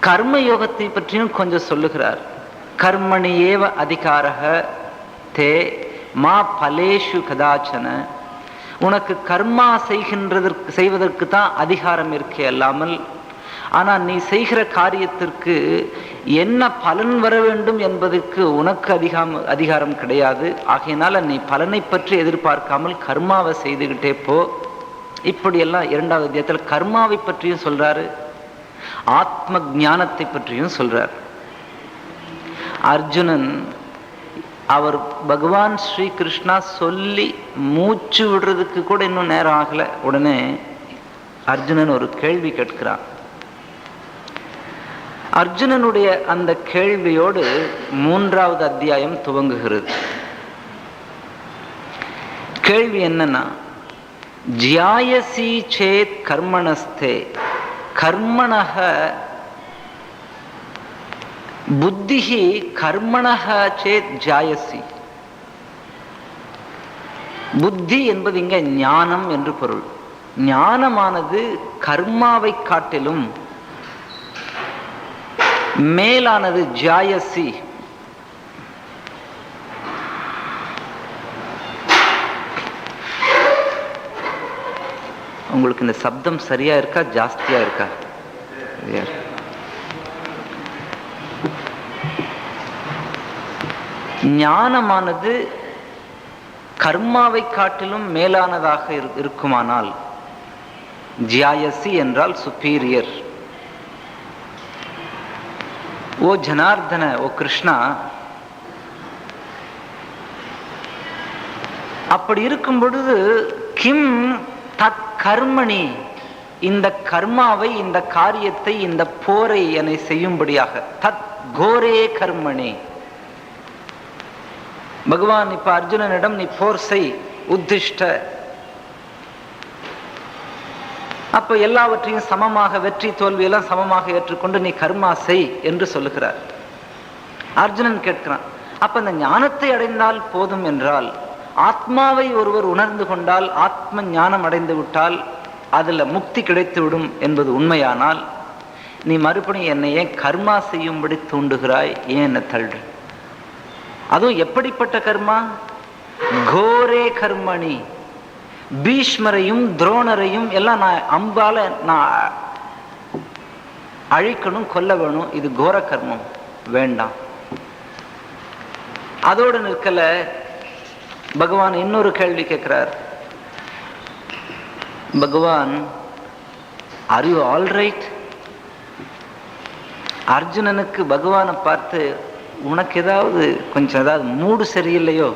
கர்ம யோகத்தை பற்றியும் கொஞ்சம் சொல்லுகிறார். கர்மணி ஏவ அதிகாரக தே மா பலேஷு கதாச்சன. உனக்கு கர்மா செய்வதற்கு தான் அதிகாரம் இருக்கே அல்லாமல், ஆனால் நீ செய்கிற காரியத்திற்கு என்ன பலன் வர வேண்டும் என்பதற்கு உனக்கு அதிகாரம் கிடையாது. ஆகையினால நீ பலனை பற்றி எதிர்பார்க்காமல் கர்மாவை செய்துகிட்டே போ. இப்படியெல்லாம் இரண்டாவது அத்தியாயத்தில் கர்மாவை பற்றியும் சொல்றாரு, ஆத்ம ஞானத்தை பற்றியும் சொல்றார். அர்ஜுனன் அவர் பகவான் ஸ்ரீ கிருஷ்ணா சொல்லி மூச்சு விடுறதுக்கு கூட இன்னும் நேரம் ஆகல. உடனே அர்ஜுனன் ஒரு கேள்வி கேட்கிறான். அர்ஜுனனுடைய அந்த கேள்வியோடு மூன்றாவது அத்தியாயம் துவங்குகிறது. கேள்வி என்னன்னா, ஜ்யாயசி சேத் கர்மணஸ்தே கர்மணஹ புத்திஹி கர்மணஹ சேத் ஜாயசி. புத்தி என்பது இங்க ஞானம் என்று பொருள். ஞானமானது கர்மாவை காட்டிலும் மேலானது. ஜாயசி உங்களுக்கு இந்த சப்தம் சரியா இருக்கா, ஜாஸ்தியா இருக்கா? ஞானமானது கர்மாவை காட்டிலும் மேலானதாக இருக்குமானால் ஜியாயசி என்றால் சுப்பீரியர். ஓ ஜனார்தன, ஓ கிருஷ்ணா, அப்படி இருக்கும் பொழுது கிம் தத் கர்மணி, இந்த கர்மாவை, இந்த காரியத்தை, இந்த போரை என்னை செய்யும்படியாக, தத் கோரே கர்மணி. பகவான் இப்ப அர்ஜுனனிடம் நீ போர் செய், உத்திஷ்ட. அப்ப எல்லாவற்றையும் சமமாக, வெற்றி தோல்வியெல்லாம் சமமாக ஏற்றுக்கொண்டு நீ கர்மா செய் என்று சொல்லுகிறார். அர்ஜுனன் கேட்கிறான், அப்ப இந்த ஞானத்தை அடைந்தால் போதும் என்றால், ஆத்மாவை ஒருவர் உணர்ந்து கொண்டால், ஆத்ம ஞானம் அடைந்து விட்டால் அதுல முக்தி கிடைத்து விடும் என்பது உண்மையானால், நீ மறுபடியும் என்னை ஏன் கர்மா செய்யும்படி தூண்டுகிறாய்? ஏன் என்ன தள்ளுற? அதுவும் எப்படிப்பட்ட கர்மா? கோரே கர்மணி. பீஷ்மரையும் துரோணரையும் எல்லாம் நான் அம்பால நான் அழிக்கணும், கொல்ல வேணும். இது கோர கர்மம், வேண்டாம். அதோடு நிற்கல, பகவான் இன்னொரு கேள்வி கேட்கிறார். பகவான், ஆர் யூ ஆல் ரைட்? அர்ஜுனனுக்கு பகவானை பார்த்து, உனக்கு ஏதாவது கொஞ்சம் ஏதாவது மூடு சரியில்லையோ?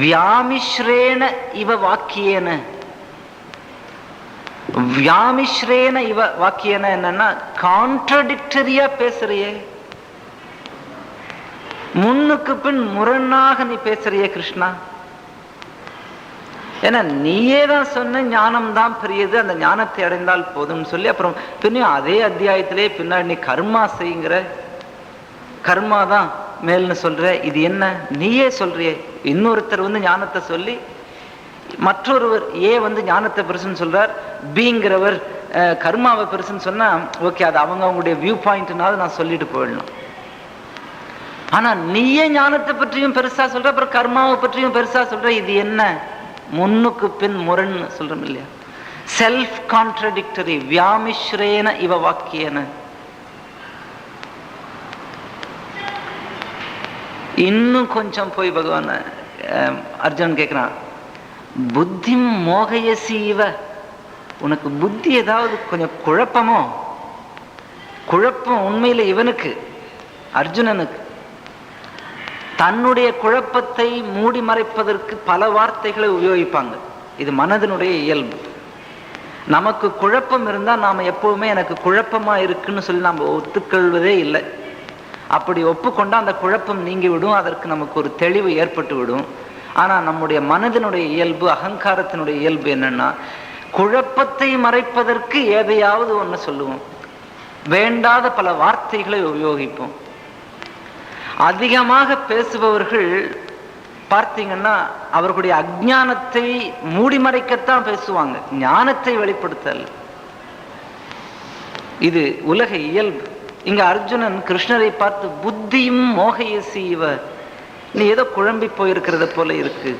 வியாமிஸ்ரேன இவ வாக்கியேன. வியாமிஸ்ரேன இவ வாக்கியேன என்னன்னா, கான்ட்ரடிக்டரியா பேசுறியே, முன்னுக்கு பின் முரணாக நீ பேசுறியே கிருஷ்ணா. ஏன்னா நீயே தான் சொன்ன ஞானம் தான் பெரியது, அந்த ஞானத்தை அடைந்தால் போதும் சொல்லி, அப்புறம் பின்னும் அதே அத்தியாயத்திலே பின்னாடி நீ கர்மா செய்கிற, கர்மா தான் மேல்னு சொல்ற. இது என்ன? நீயே சொல்றியே. இன்னொருத்தர் ஞானத்தை சொல்லி, மற்றொருவர் ஏ ஞானத்தை பெருசுன்னு சொல்றார், பிங்கிறவர் கர்மாவை பெருசுன்னு சொன்னா ஓகே, அது அவங்களுடைய வியூ பாயிண்ட்னால நான் சொல்லிட்டு போயிடலாம். ஆனா நீயே ஞானத்தை பற்றியும் பெருசா சொல்ற, அப்புறம் கர்மாவை பற்றியும் பெருசா சொல்ற. இது என்ன? முன்னுக்கு பின் முரண் சொல்றோம் இல்லையா? Self contradictory. வியாமிஸ்ரேன இவ வாக்கியன. இன்னும் கொஞ்சம் போய் பகவான் அர்ஜுனன் கேட்கிறான், புத்தி மோகயசீவ, உனக்கு புத்தி ஏதாவது கொஞ்சம் குழப்பமோ? குழப்பம் உண்மையில இவனுக்கு, அர்ஜுனனுக்கு. தன்னுடைய குழப்பத்தை மூடி மறைப்பதற்கு பல வார்த்தைகளை உபயோகிப்பாங்க. இது மனதினுடைய இயல்பு. நமக்கு குழப்பம் இருந்தால் நாம் எப்பவுமே எனக்கு குழப்பமா இருக்குன்னு சொல்லி நாம் ஒத்துக்கொள்வதே இல்லை. அப்படி ஒப்புக்கொண்டா அந்த குழப்பம் நீங்கி விடும், அதற்கு நமக்கு ஒரு தெளிவு ஏற்பட்டு விடும். ஆனால் நம்முடைய மனதினுடைய இயல்பு, அகங்காரத்தினுடைய இயல்பு என்னன்னா, குழப்பத்தை மறைப்பதற்கு எதையாவது ஒன்று சொல்லுவோம், வேண்டாத பல வார்த்தைகளை உபயோகிப்போம். அதிகமாக பேசுபவர்கள் பார்த்தீங்கன்னா அவர்களுடைய அஞ்ஞானத்தை மூடி மறைக்கத்தான் பேசுவாங்க, ஞானத்தை வெளிப்படுத்தல். இது உலக இயல்பு. இங்க அர்ஜுனன் கிருஷ்ணரை பார்த்து புத்தியும் மோகைய சீவ, நீ ஏதோ குழம்பி போயிருக்கிறத போல இருக்கு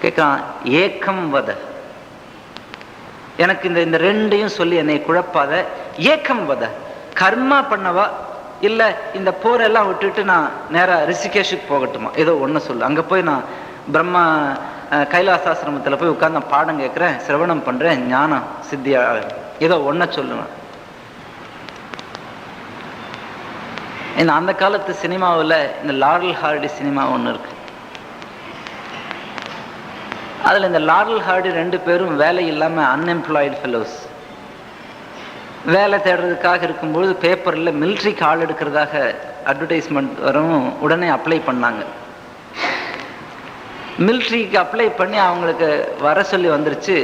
கேட்கிறான். ஏக்கம் வத, எனக்கு இந்த ரெண்டையும் சொல்லி என்னை குழப்பாத. ஏக்கம் வத, கர்மா பண்ணவா இல்ல இந்த போரெல்லாம் விட்டுட்டு நான் நேரா ரிஷிகேஷுக்கு போகட்டுமா? ஏதோ ஒண்ணு சொல்லு. அங்க போய் நான் பிரம்மா கைலாசாசிரமத்துல போய் உட்கார்ந்து நான் பாடம் கேட்கிறேன், சிரவணம் பண்றேன், ஞானம் சித்தியா, ஏதோ ஒன்ன சொல்லுவேன். இந்த அந்த காலத்து சினிமாவில் இந்த லாரல் ஹார்டி சினிமா ஒன்று இருக்கு. அதில் இந்த லாரல் ஹார்டி 2 பேரும் வேலை இல்லாமல் அன்எம்ப்ளாய்டு ஃபெலோஸ், வேலை தேடுறதுக்காக இருக்கும்போது பேப்பரில் மிலிட்ரிக்கு ஆள் எடுக்கிறதாக அட்வர்டைஸ்மெண்ட் வரவும் உடனே அப்ளை பண்ணாங்க. மிலிட்ரிக்கு அப்ளை பண்ணி அவங்களுக்கு வர சொல்லி வந்துருச்சு.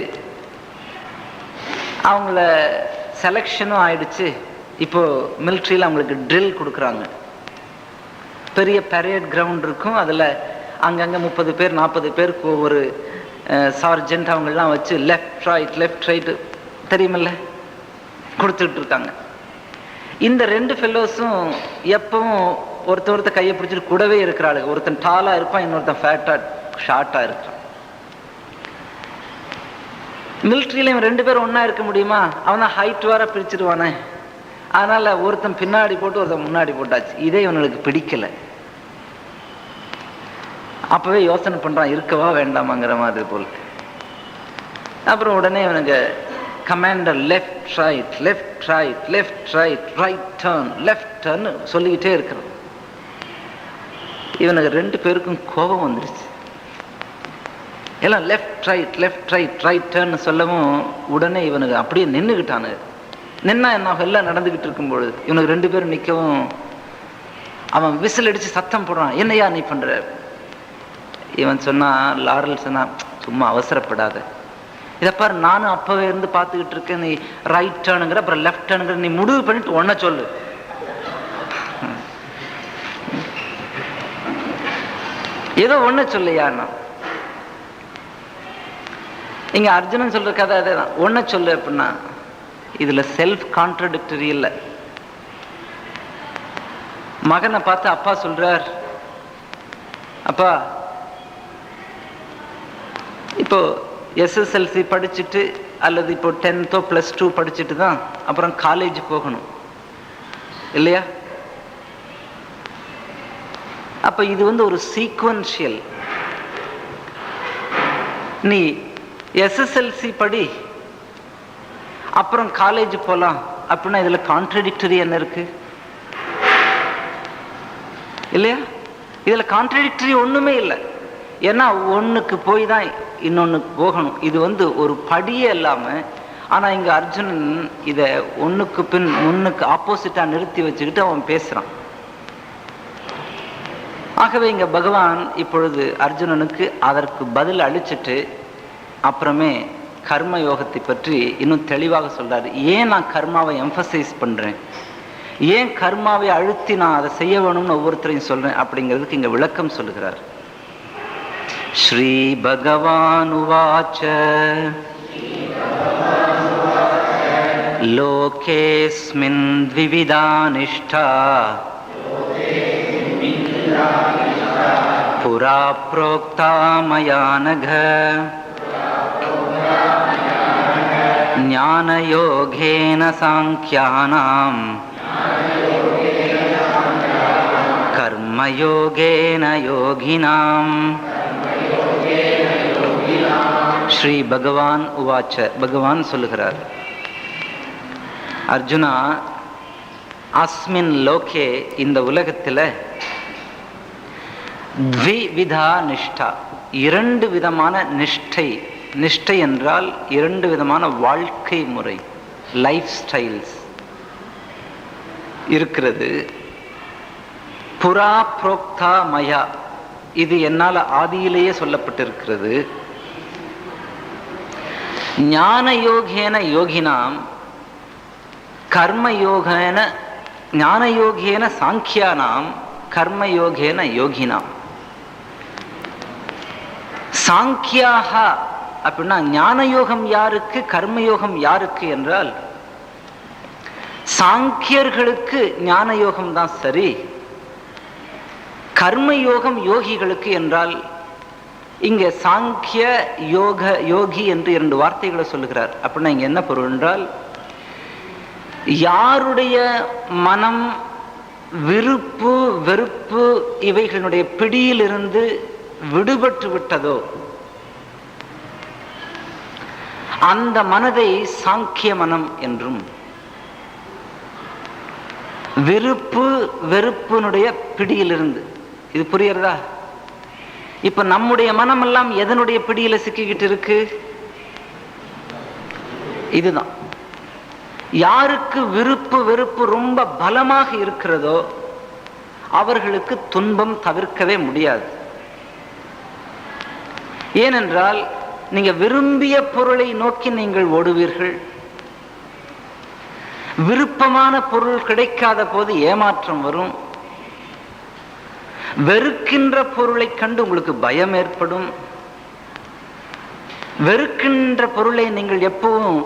அவங்கள செலெக்ஷனும் ஆயிடுச்சு. இப்போ மிலிட்ரியில் அவங்களுக்கு ட்ரில் கொடுக்குறாங்க. பெரிய பரேட் கிரவுண்ட் இருக்கும். அதில் அங்கங்கே 30 பேர் 40 பேருக்கு ஒவ்வொரு சார்ஜென்ட் அவங்கெல்லாம் வச்சு லெஃப்ட் ரைட் தெரியுமில்ல கொடுத்துட்டு இருக்காங்க. இந்த 2 ஃபெல்லோஸும் எப்பவும் ஒருத்தர் கையை பிடிச்சிட்டு கூடவே இருக்கிறாளுங்க. ஒருத்தன் டாலாக இருப்பான், இன்னொருத்தன் ஃபேட்டாக ஷார்ட்டாக இருக்கிறான். மிலிட்ரியில இவன் 2 பேரும் ஒன்னா இருக்க முடியுமா? அவன் தான் ஹைட் வர பிரிச்சிருவானே. அதனால ஒருத்தன் பின்னாடி போட்டு ஒருத்தன் முன்னாடி போட்டாச்சு. இதே இவனுக்கு பிடிக்கல. அப்பவே யோசனை பண்றான், இருக்கவா வேண்டாமாங்கிற மாதிரி போல. அப்புறம் உடனே இவனுக்கு commander left right right turn left turn சொல்லிக்கிட்டே இருக்கிறான். இவனுக்கு 2 பேருக்கும் கோபம் வந்துருச்சு. எல்லாம் லெஃப்ட் ரைட் டர்ன் சொல்லவும் உடனே இவனுக்கு அப்படியே நின்றுக்கிட்டானு. நின்னா என்ன எல்லாம் நடந்துகிட்டு இருக்கும்பொழுது இவனுக்கு 2 பேரும் நிற்கவும் அவன் விசில் அடிச்சு சத்தம் போடுறான், என்னையா நீ பண்ற? இவன் சொன்னா, லாரல் சொன்னா, சும்மா அவசரப்படாத, இதை பாரு நானும் அப்பவே இருந்து பார்த்துக்கிட்டு இருக்கேன். நீ ரைட் டர்னுங்கிற அப்புறம் லெஃப்ட் டர்னுங்கிற, நீ முடிவு பண்ணிட்டு ஒன்ன சொல்லு. ஏதோ ஒண்ணு சொல்லையா? இங்க அர்ஜுனன் சொல்ற கதை அதேதான். ஒன்ன சொல்லு அப்படின்னா இதுல செல்ஃப் கான்ட்ரடிக்டரி இல்லை. மகனை பார்த்து அப்பா சொல்றார், அப்பா இப்போ SSLC படிச்சுட்டு அல்லது இப்போ 10th +2 படிச்சுட்டு தான் அப்புறம் காலேஜ் போகணும் இல்லையா? அப்ப இது ஒரு சீக்வன்ஷியல். நீ SSLC படி அப்புறம் காலேஜ் போலாம் அப்படின்னா இதுல கான்ட்ரடிக்டரி என்ன இருக்கு இல்லையா? இதுல கான்ட்ரடிக்டரி ஒண்ணுமே இல்லை. ஏன்னா ஒண்ணுக்கு போய் தான் இன்னொன்னுக்கு போகணும். இது ஒரு படியே இல்லாம. ஆனா இங்க அர்ஜுனன் இத ஒண்ணுக்கு பின் முன்னுக்கு ஆப்போசிட்டா நிறுத்தி வச்சுக்கிட்டு அவன் பேசுறான். ஆகவே இங்க பகவான் இப்பொழுது அர்ஜுனனுக்கு அதற்கு பதில் அளிச்சுட்டு அப்புறமே கர்ம யோகத்தை பற்றி இன்னும் தெளிவாக சொல்றாரு. ஏன் நான் கர்மாவை எம்பசைஸ் பண்றேன், ஏன் கர்மாவை அழுத்தி நான் அதை செய்ய வேணும்னு ஒவ்வொருத்தரையும் சொல்றேன் அப்படிங்கிறதுக்கு இங்க விளக்கம் சொல்லுகிறார். ஸ்ரீ பகவான் உவாச்ச லோகேஸ்மின் த்விவிதா நிஷ்டா புரா ப்ரோக்தா மயா நக ஞானயோகேன சாங்க்யானாம் கர்மயோகேன யோகினாம். ஸ்ரீ பகவான் உவாச்ச, பகவான் சொல்லுகிறார், அர்ஜுனா, அஸ்மின் லோகே, இந்த உலகத்தில் த்விவிதா நிஷ்டா, 2 விதமான நிஷ்டை. நிஷ்டை என்றால் 2 விதமான வாழ்க்கை முறை, லைஃப் ஸ்டைல்ஸ் இருக்கிறது. புரா புரோக்தா மயா, இது என்னால் ஆதியிலேயே சொல்லப்பட்டிருக்கிறது. ஞான யோகேன யோகினாம் கர்மயோகேன ஞானயோகேன சாங்கியானாம் கர்மயோகேன யோகினாம். சாங்கியாக அப்படின்னா ஞான யோகம் யாருக்கு, கர்மயோகம் யாருக்கு என்றால் சாங்கியர்களுக்கு ஞான யோகம் தான் சரி, கர்மயோகம் யோகிகளுக்கு என்றால் இங்க சாங்கிய யோக யோகி என்று 2 வார்த்தைகளை சொல்லுகிறார். அப்படின்னா இங்க என்ன பொருள் என்றால், யாருடைய மனம் விருப்பு வெறுப்பு இவைகளுடைய பிடியிலிருந்து விடுபட்டு விட்டதோ அந்த மனதை சாங்கிய மனம் என்றும், விருப்பு வெறுப்பினுடைய பிடியிலிருந்து, இது புரியுறதா? இப்ப நம்முடைய மனம் எல்லாம் எதனுடைய பிடியில சிக்கிக்கிட்டு இருக்கு? இதுதான். யாருக்கு விருப்பு வெறுப்பு ரொம்ப பலமாக இருக்கிறதோ அவர்களுக்கு துன்பம் தவிர்க்கவே முடியாது. ஏனென்றால் நீங்க விரும்பிய பொருளை நோக்கி நீங்கள் ஓடுவீர்கள். விருப்பமான பொருள் கிடைக்காத போது ஏமாற்றம் வரும். வெறுக்கின்ற பொருளை கண்டு உங்களுக்கு பயம் ஏற்படும். வெறுக்கின்ற பொருளை நீங்கள் எப்பவும்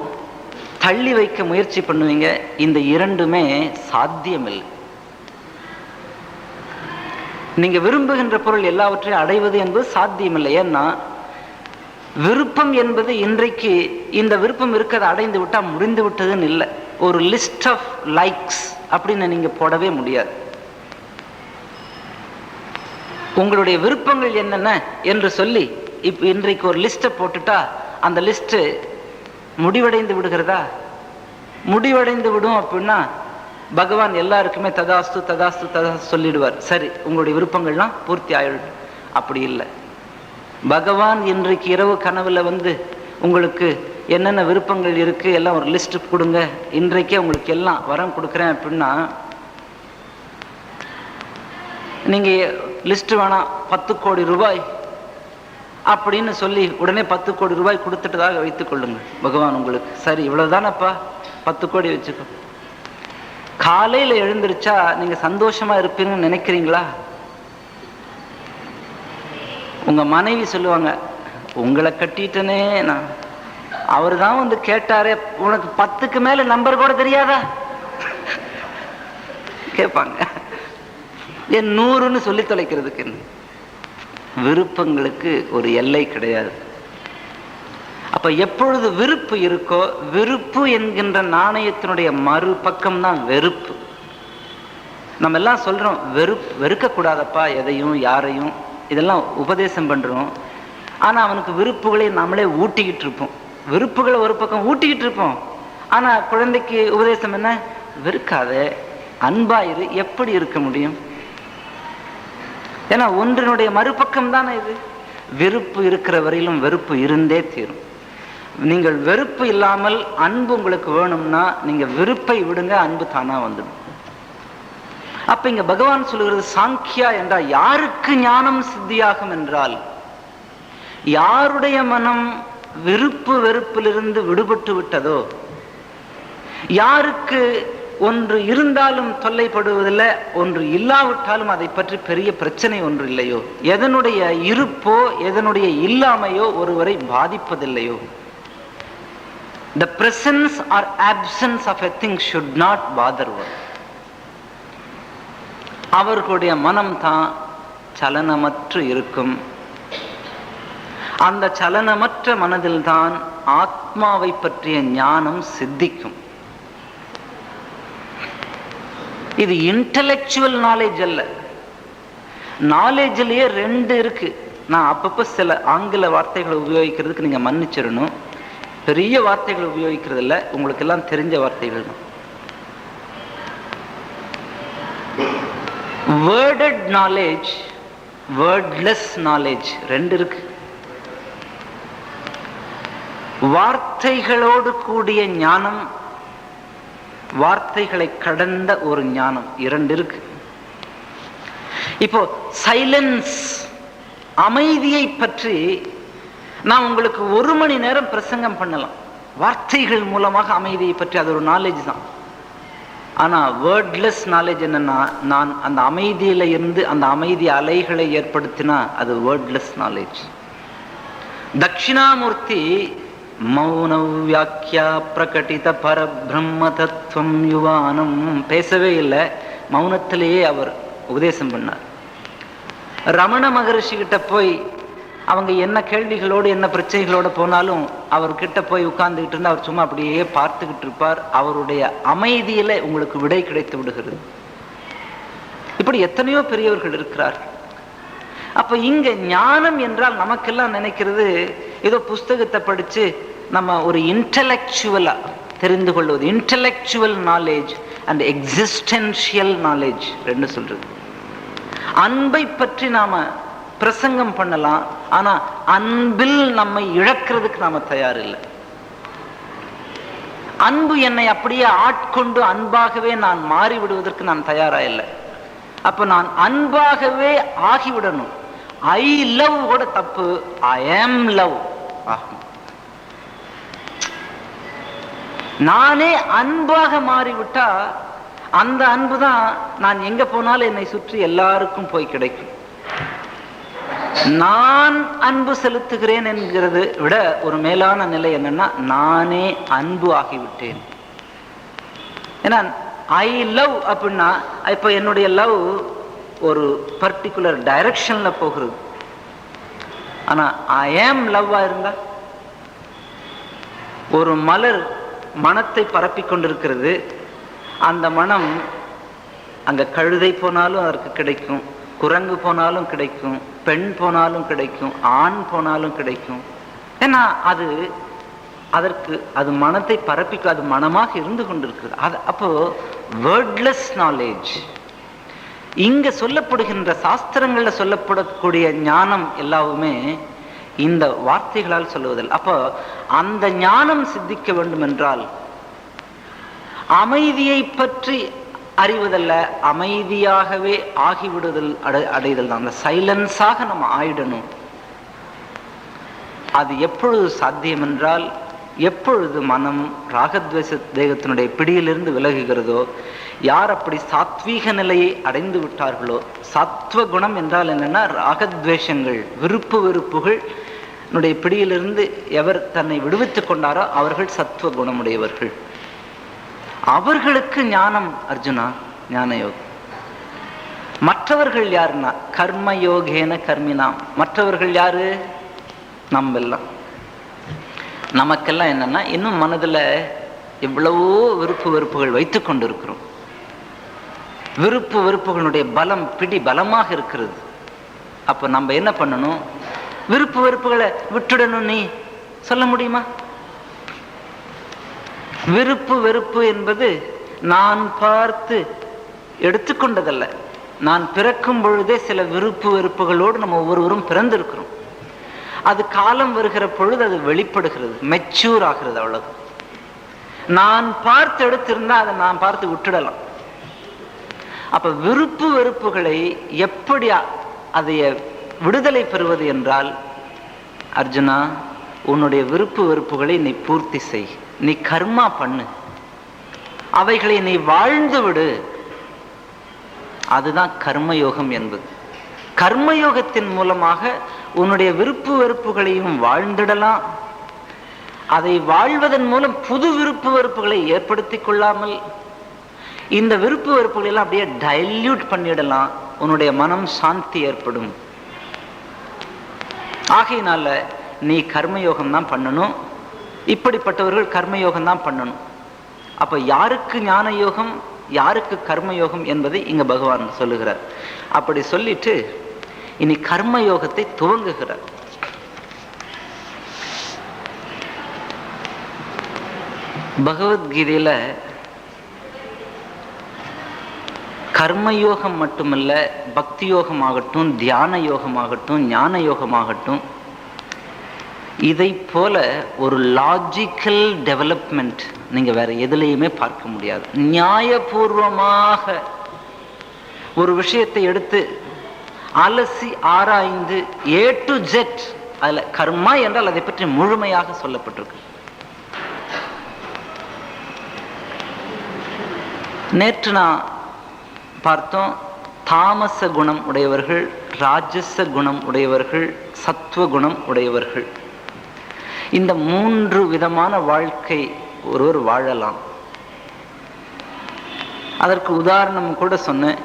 தள்ளி வைக்க முயற்சி பண்ணுவீங்க. இந்த 2மே சாத்தியமில்லை. நீங்க விரும்புகின்ற பொருள் எல்லாவற்றையும் அடைவது என்பது சாத்தியமில்லை. ஏன்னா விருப்பம் என்பது இன்றைக்கு இந்த விருப்பம் இருக்கிறத அடைந்து விட்டா முடிந்து விட்டதுன்னு இல்லை. ஒரு லிஸ்ட் ஆஃப் லைக்ஸ் அப்படின்னு நீங்க போடவே முடியாது. உங்களுடைய விருப்பங்கள் என்னென்ன என்று சொல்லி இப்ப இன்றைக்கு ஒரு லிஸ்ட்டை போட்டுட்டா அந்த லிஸ்ட் முடிவடைந்து விடுகிறதா? முடிவடைந்து விடும். அப்படின்னா பகவான் எல்லாருக்குமே ததாஸ்து ததாஸ்து ததாஸ்து சொல்லிடுவார். சரி, உங்களுடைய விருப்பங்கள்லாம் பூர்த்தி ஆயிடும். அப்படி இல்லை. பகவான் இன்றைக்கு இரவு கனவுல வந்து உங்களுக்கு என்னென்ன விருப்பங்கள் இருக்கு எல்லாம் ஒரு லிஸ்ட் கொடுங்க, இன்றைக்கே உங்களுக்கு எல்லாம் வரம் கொடுக்குறேன் அப்படின்னா, நீங்க லிஸ்ட் வேணாம் 10 கோடி ரூபாய் அப்படின்னு சொல்லி உடனே 10 கோடி ரூபாய் கொடுத்துட்டதாக வைத்துக் கொள்ளுங்க. பகவான் உங்களுக்கு சரி இவ்வளவுதானப்பா 10 கோடி வச்சுக்கோ. காலையில எழுந்திருச்சா நீங்க சந்தோஷமா இருப்பீங்கன்னு நினைக்கிறீங்களா? உங்க மனைவி சொல்லுவாங்க, உங்களை கட்டிட்டனே நான், அவரு தான் வந்து கேட்டாரே, உனக்கு 10க்கு மேல நம்பர் கூட தெரியாதா கேட்பாங்க. ஏன் 100ன்னு சொல்லி தொலைக்கிறதுக்கு? விருப்பங்களுக்கு ஒரு எல்லை கிடையாது. அப்ப எப்பொழுது விருப்பு இருக்கோ, விருப்பு என்கின்ற நாணயத்தினுடைய மறுபக்கம் தான் வெறுப்பு. நம்ம எல்லாம் சொல்றோம் வெறுக்க கூடாதப்பா எதையும் யாரையும், இதெல்லாம் உபதேசம் பண்றோம். ஆனா அவனுக்கு விருப்புகளை நம்மளே ஊட்டிக்கிட்டு இருப்போம். விருப்புகளை ஒரு பக்கம் ஊட்டிக்கிட்டு இருப்போம். ஆனா குழந்தைக்கு உபதேசம் என்ன? வெறுக்காத, அன்பாயிரு. எப்படி இருக்க முடியும்? ஏன்னா ஒன்றினுடைய மறுபக்கம் தானே இது. வெறுப்பு இருக்கிற வரையிலும் வெறுப்பு இருந்தே தீரும். நீங்கள் வெறுப்பு இல்லாமல் அன்பு உங்களுக்கு வேணும்னா நீங்க விருப்பை விடுங்க, அன்பு தானா வந்துடும். அப்ப இங்க பகவான் சொல்லுகிறது சாங்கியா என்றால் யாருக்கு ஞானம் சித்தியாகும் என்றால், யாருடைய மனம் விருப்பு வெறுப்பிலிருந்து விடுபட்டு விட்டதோ, யாருக்கு ஒன்று இருந்தாலும் தொல்லைப்படுவதில்லை, ஒன்று இல்லாவிட்டாலும் அதை பற்றி பெரிய பிரச்சனை ஒன்று இல்லையோ, எதனுடைய இருப்போ எதனுடைய இல்லாமையோ ஒருவரை பாதிப்பதில்லையோ, the presence or absence of a thing should not bother one. அவர்களுடைய மனம் தான் சலனமற்று இருக்கும். அந்த சலனமற்ற மனதில் தான் ஆத்மாவை பற்றிய ஞானம் சித்திக்கும். இது இன்டலெக்சுவல் நாலேஜ் அல்ல. நாலேஜ்லயே 2 இருக்கு. நான் அப்பப்போ சில ஆங்கில வார்த்தைகளை உபயோகிக்கிறதுக்கு நீங்க மன்னிச்சிடணும். பெரிய வார்த்தைகளை உபயோகிக்கிறது இல்லை, உங்களுக்கு எல்லாம் தெரிஞ்ச வார்த்தைகள் தான். வேர்டட் நாலேஜ், வேர்ட்லெஸ் நாலேஜ் 2 இருக்கு. வார்த்தைகளோடு கூடிய ஞானம், வார்த்தைகளை கடந்த ஒரு ஞானம் 2 இருக்கு. இப்போ சைலன்ஸ், அமைதியை பற்றி நான் உங்களுக்கு 1 மணி நேரம் பிரசங்கம் பண்ணலாம். வார்த்தைகள் மூலமாக அமைதியை பற்றி அது ஒரு நாலேஜ் தான். ஆனா வேர்ட்லெஸ் நாலேஜ் என்னன்னா, நான் அந்த அமைதியில இருந்து அந்த அமைதி அலைகளை ஏற்படுத்தினா அது வேர்ட்லெஸ் நாலேஜ். தட்சிணாமூர்த்தி மௌன வியாக்கியா பிரகடித பரபிரம்ம தத்துவம் யுவானம். பேசவே இல்லை, மௌனத்திலேயே அவர் உபதேசம் பண்ணார். ரமண மகரிஷி கிட்ட போய் அவங்க என்ன கேள்விகளோடு என்ன பிரச்சனைகளோடு போனாலும் அவர்கிட்ட போய் உட்கார்ந்துக்கிட்டு இருந்து அவர் சும்மா அப்படியே பார்த்துக்கிட்டு இருப்பார். அவருடைய அமைதியில உங்களுக்கு விடை கிடைத்து விடுகிறது. இப்படி எத்தனையோ பெரியவர்கள் இருக்கிறார். அப்ப இங்க ஞானம் என்றால் நமக்கெல்லாம் நினைக்கிறது ஏதோ புஸ்தகத்தை படிச்சு நம்ம ஒரு இன்டலெக்சுவலா தெரிந்து கொள்வது. Intellectual knowledge and existential knowledge ரெண்டு சொல்றது. அன்பை பற்றி நாம பிரசங்கம் பண்ணலாம், ஆனா அன்பில் நம்மை இழக்கிறதுக்கு நாம தயார் இல்லை. அன்பு என்னை அப்படியே ஆட்கொண்டு அன்பாகவே நான் மாறி விடுவதற்கு நான் தயாரா இல்லை. அப்ப நான் அன்பாகவே ஆகிவிடணும். ஐ லவ் கூட தப்பு, ஐ ஆம் லவ் ஆகும். நானே அன்பாக மாறிவிட்டா அந்த அன்பு தான் நான் எங்க போனாலும் என்னை சுற்றி எல்லாருக்கும் போய் கிடைக்கும். நான் அன்பு செலுத்துகிறேன் என்கிறது விட ஒரு மேலான நிலை என்னன்னா, நானே அன்பு ஆகிவிட்டேன். ஏன்னா ஐ லவ் அப்படின்னா இப்ப என்னுடைய லவ் ஒரு பர்டிகுலர் டைரக்ஷன்ல போகிறது. ஆனா ஐ ஆம் லவ்வா இருந்தா, ஒரு மலர் மனத்தை பரப்பி கொண்டிருக்கிறது. அந்த மனம் அங்க கழுதை போனாலும் அதற்கு கிடைக்கும், குரங்கு போனாலும் கிடைக்கும், பெண் போனாலும் கிடைக்கும், ஆண் போனாலும் கிடைக்கும். ஏன்னா அது அதற்கு அது மனத்தை பரப்பி அது மனமாக இருந்து கொண்டிருக்கிறது. அது அப்போ வேர்ட்லெஸ் நாலேஜ். இங்க சொல்லப்படுகின்ற சாஸ்திரங்கள்ல சொல்லப்படக்கூடிய ஞானம் எல்லாவுமே இந்த வார்த்தைகளால் சொல்லுவதில்லை. அப்போ அந்த ஞானம் சித்திக்க வேண்டும் என்றால் அமைதியை பற்றி அறிவதல்ல, அமைதியாகவே ஆகிவிடுதல் அடைதல் தான். அந்த சைலன்ஸாக நம்ம ஆயிடணும். அது எப்பொழுது சாத்தியம் என்றால், எப்பொழுது மனம் ராகத்வேஷ தேகத்தினுடைய பிடியிலிருந்து விலகுகிறதோ, யார் அப்படி சாத்வீக நிலையை அடைந்து விட்டார்களோ. சத்வ குணம் என்றால் என்னன்னா, ராகத்வேஷங்கள் விருப்பு வெறுப்புகள் பிடியிலிருந்து எவர் தன்னை விடுவித்துக் கொண்டாரோ அவர்கள் சத்துவ குணமுடையவர்கள். அவர்களுக்கு ஞானம் அர்ஜுனா ஞான யோகம். மற்றவர்கள் யாருன்னா கர்மயோகேன கர்மினாம். மற்றவர்கள் யாரு? நம்மெல்லாம். நமக்கெல்லாம் என்னன்னா, இன்னும் மனதுல எவ்வளவோ விருப்பு வெறுப்புகள் வைத்துக் கொண்டிருக்கிறோம். விருப்பு வெறுப்புகளுடைய பலம் பிடி பலமாக இருக்கிறது. அப்ப நம்ம என்ன பண்ணணும்? விருப்பு வெறுப்புகளை விட்டுடணும். நீ சொல்ல முடியுமா? விருப்பு வெறுப்பு என்பது நான் பார்த்து எடுத்துக்கொண்டதல்ல. நான் பிறக்கும் பொழுதே சில விருப்பு வெறுப்புகளோடு நம்ம ஒவ்வொருவரும் பிறந்திருக்கிறோம். அது காலம் வருகிற பொழுது அது வெளிப்படுகிறது, மெச்சூர் ஆகிறது. அவ்வளவு. நான் பார்த்து எடுத்திருந்தா அதை நான் பார்த்து விட்டுடலாம். அப்ப விருப்பு வெறுப்புகளை எப்படி அதைய விடுதலை பெறுவது என்றால், அர்ஜுனா உன்னுடைய விருப்பு வெறுப்புகளை நீ பூர்த்தி செய், நீ கர்மா பண்ணு, அவைகளை நீ வாழ்ந்து விடு. அதுதான் கர்மயோகம் என்பது. கர்மயோகத்தின் மூலமாக உன்னுடைய விருப்பு வெறுப்புகளையும் வாழ்ந்திடலாம். அதை வாழ்வதன் மூலம் புது விருப்பு வெறுப்புகளை ஏற்படுத்தி கொள்ளாமல் இந்த விருப்பு வெறுப்புகளை எல்லாம் அப்படியே டைல்யூட் பண்ணிடலாம். உன்னுடைய மனம் சாந்தி ஏற்படும். ஆகையினால நீ கர்மயோகம் தான் பண்ணணும். இப்படிப்பட்டவர்கள் கர்மயோகம் தான் பண்ணணும். அப்ப யாருக்கு ஞான யோகம், யாருக்கு கர்மயோகம் என்பதை இங்க பகவான் சொல்லுகிறார். அப்படி சொல்லிட்டு இனி கர்மயோகத்தை துவங்குகிறார். பகவத்கீதையில கர்மயோகம் மட்டுமல்ல, பக்தி யோகமாகட்டும், தியான யோகமாகட்டும், ஞான யோகமாகட்டும், இதை போல ஒரு லாஜிக்கல் டெவலப்மெண்ட் நீங்க வேற எதுலையுமே பார்க்க முடியாது. நியாயபூர்வமாக ஒரு விஷயத்தை எடுத்து அலசி ஆராய்ந்து A to Z, அதுல கர்மா என்றால் அதை பற்றி முழுமையாக சொல்லப்பட்டிருக்கு. நேற்று நான் பார்த்தோம், தாமச குணம் உடையவர்கள், ராஜச குணம் உடையவர்கள், சத்துவ குணம் உடையவர்கள். இந்த 3 விதமான வாழ்க்கை ஒருவர் வாழலாம். அதற்கு உதாரணம் கூட சொன்னேன்.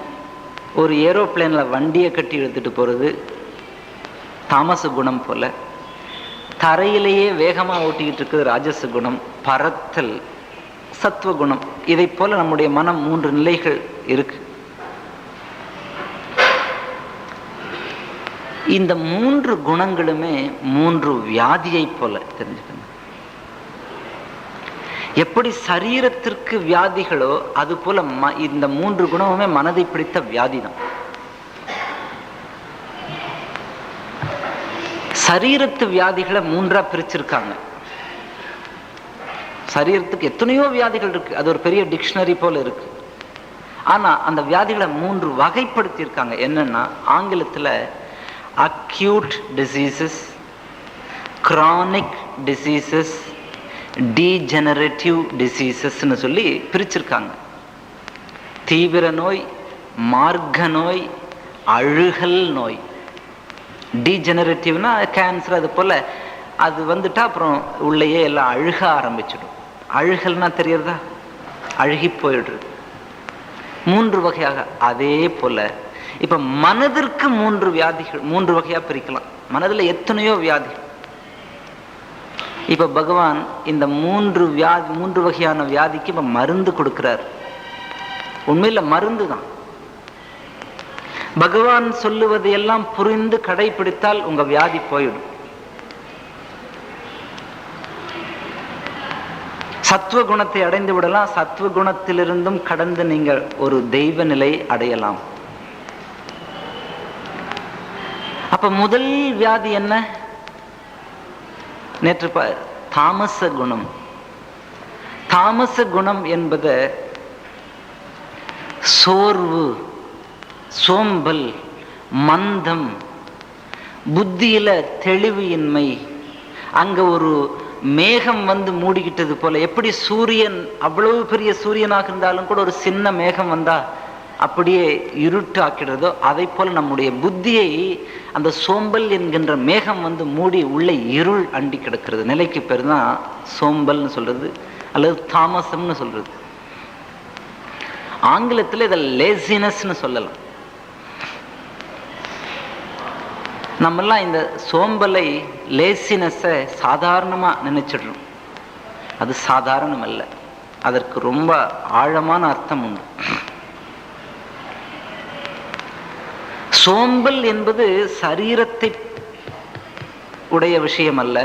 ஒரு ஏரோப்ளேன்ல வண்டியை கட்டி எடுத்துட்டு போறது தாமச குணம் போல, தரையிலேயே வேகமா ஓட்டிக்கிட்டு இருக்குது ராஜச குணம், பறத்தல் சத்துவகுணம். இதை போல நம்முடைய மனம் 3 நிலைகள் இருக்கு. இந்த 3 குணங்களுமே 3 வியாதியை போல தெரிஞ்சுக்கணும். எப்படி சரீரத்திற்கு வியாதிகளோ அது போல இந்த 3 குணமுமே மனதை பிடித்த வியாதி தான். சரீரத்து வியாதிகளை 3ஆ பிரிச்சிருக்காங்க. சரீரத்துக்கு எத்தனையோ வியாதிகள் இருக்கு, அது ஒரு பெரிய டிக்ஷனரி போல இருக்கு. ஆனா அந்த வியாதிகளை 3 வகைப்படுத்தி இருக்காங்க. என்னன்னா, ஆங்கிலத்துல acute diseases, chronic diseases, degenerative டிசீசஸ்ன்னு சொல்லி பிரிச்சிருக்காங்க. தீவிர நோய், மார்க்க நோய், அழுகல் நோய். டீஜெனரேட்டிவ்னா கேன்சர், அது போல அது வந்துட்டா அப்புறம் உள்ளேயே எல்லாம் அழுக ஆரம்பிச்சிடும். அழுகல்னா தெரியறதா, அழுகி போயிடுறது. 3 வகையாக. அதே போல இப்ப மனதிற்கு 3 வியாதிகள் 3 வகையா பிரிக்கலாம். மனதுல எத்தனையோ வியாதி. இப்ப பகவான் இந்த 3 வகையான வியாதிக்கு இப்ப மருந்து கொடுக்கிறார். உண்மையில மருந்து தான். பகவான் சொல்லுவது எல்லாம் புரிந்து கடைபிடித்தால் உங்க வியாதி போயிடும். சத்துவ குணத்தை அடைந்து விடலாம். சத்துவ குணத்திலிருந்தும் கடந்து நீங்கள் ஒரு தெய்வ நிலை அடையலாம். அப்ப முதல் வியாதி என்ன? நேற்று தாமச குணம். தாமச குணம் என்பது சோர்வு, சோம்பல், மந்தம், புத்தியில தெளிவு இன்மை. அங்க ஒரு மேகம் வந்து மூடிக்கிட்டது போல. எப்படி சூரியன் அவ்வளவு பெரிய சூரியனாக இருந்தாலும் கூட ஒரு சின்ன மேகம் வந்தா அப்படியே இருட்டு ஆக்கிடுறதோ, அதை போல நம்முடைய புத்தியை அந்த சோம்பல் என்கின்ற மேகம் வந்து மூடி உள்ளே இருள் அண்டி கிடக்கிறது. நிலைக்கு பேர் தான் சோம்பல்னு சொல்றது, அல்லது தாமசம்னு சொல்றது. ஆங்கிலத்தில் இதை லேசினஸ்ன்னு சொல்லலாம். நம்மெல்லாம் இந்த சோம்பலை, லேசினஸை சாதாரணமா நினைச்சிடுறோம். அது சாதாரணம் அல்ல, அதற்கு ரொம்ப ஆழமான அர்த்தம் உண்டு. சோம்பல் என்பது சரீரத்தை உடைய விஷயம் அல்ல,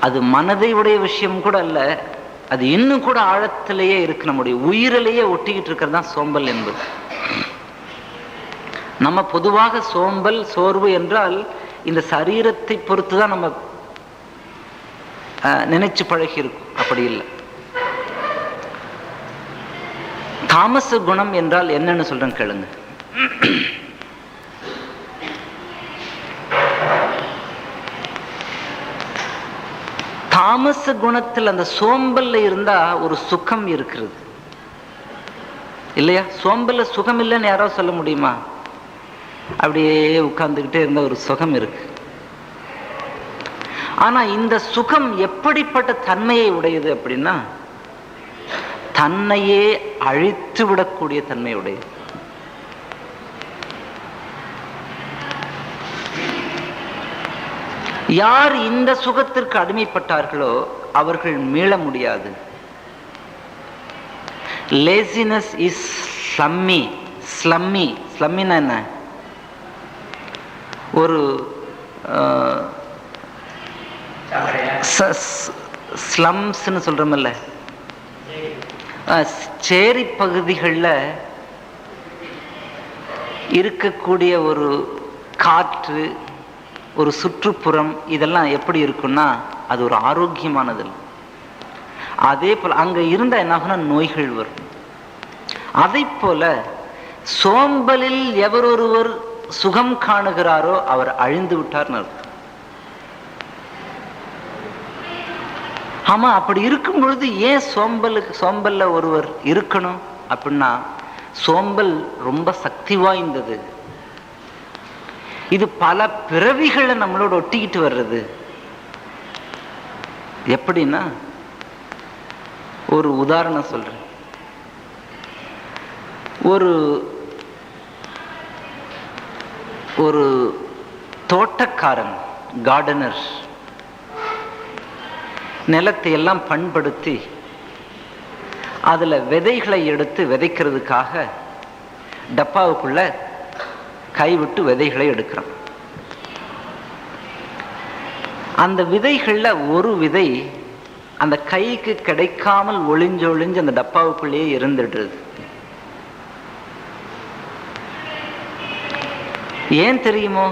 அது மனதை உடைய விஷயம் கூட அல்ல, அது இன்னும் கூட ஆழத்திலேயே இருக்கு, நம்முடைய உயிரிலேயே ஒட்டிக்கிட்டு இருக்கிறது தான் சோம்பல் என்பது. நம்ம பொதுவாக சோம்பல், சோர்வு என்றால் இந்த சரீரத்தை பொறுத்து தான் நம்ம நினைச்சு பழகி இருக்கும். அப்படி இல்லை. தாமச குணம் என்றால் என்னன்னு சொல்றேன் கேளுங்க. தாமச குணத்தில் அந்த சோம்பல்ல இருந்தா ஒரு சுகம் இருக்கிறது இல்லையா? சோம்பல்ல சுகம் இல்லைன்னு யாரோ சொல்ல முடியுமா? அப்படியே உட்கார்ந்துக்கிட்டே இருந்த ஒரு சுகம் இருக்கு. ஆனா இந்த சுகம் எப்படிப்பட்ட தன்மையை உடையது அப்படின்னா, தன்னையே அழித்து விடக்கூடிய தன்மை உடையது. யார் இந்த சுகத்திற்கு அடிமைப்பட்டார்களோ அவர்கள் மீள முடியாது. Laziness is ஸ்லம்மி. ஸ்லம்மின்னா என்ன? ஒரு ஸ்லம்ஸ்ன்னு சொல்றோம்ல, சேரி பகுதிகளில் இருக்கக்கூடிய ஒரு காற்று, ஒரு சுற்றுப்புறம், இதெல்லாம் எப்படி இருக்குன்னா அது ஒரு ஆரோக்கியமானது. அதே போல அங்க இருந்தா என்ன ஆகும்னா நோய்கள் வரும். அதை போல சோம்பலில் எவரொருவர் சுகம் காணுகிறாரோ அவர் அழிந்து விட்டார்னு அர்த்தம். ஆமா, அப்படி இருக்கும் பொழுது ஏன் சோம்பல்ல ஒருவர் இருக்கணும் அப்படின்னா, சோம்பல் ரொம்ப சக்தி வாய்ந்தது. இது பல பிறவிகளை நம்மளோட ஒட்டிக்கிட்டு வர்றது. எப்படின்னா, ஒரு உதாரணம் சொல்றேன். ஒரு தோட்டக்காரன், கார்டனர், நிலத்தை எல்லாம் பண்படுத்தி அதுல விதைகளை எடுத்து விதைக்கிறதுக்காக டப்பாவுக்குள்ள கைவிட்டு விதைகளை எடுக்கிறான். அந்த விதைகள்ல ஒரு விதை அந்த கைக்கு கிடைக்காமல் ஒளிஞ்சு அந்த டப்பாவுக்குள்ளேயே இருந்துடுறது. ஏன் தெரியுமோ?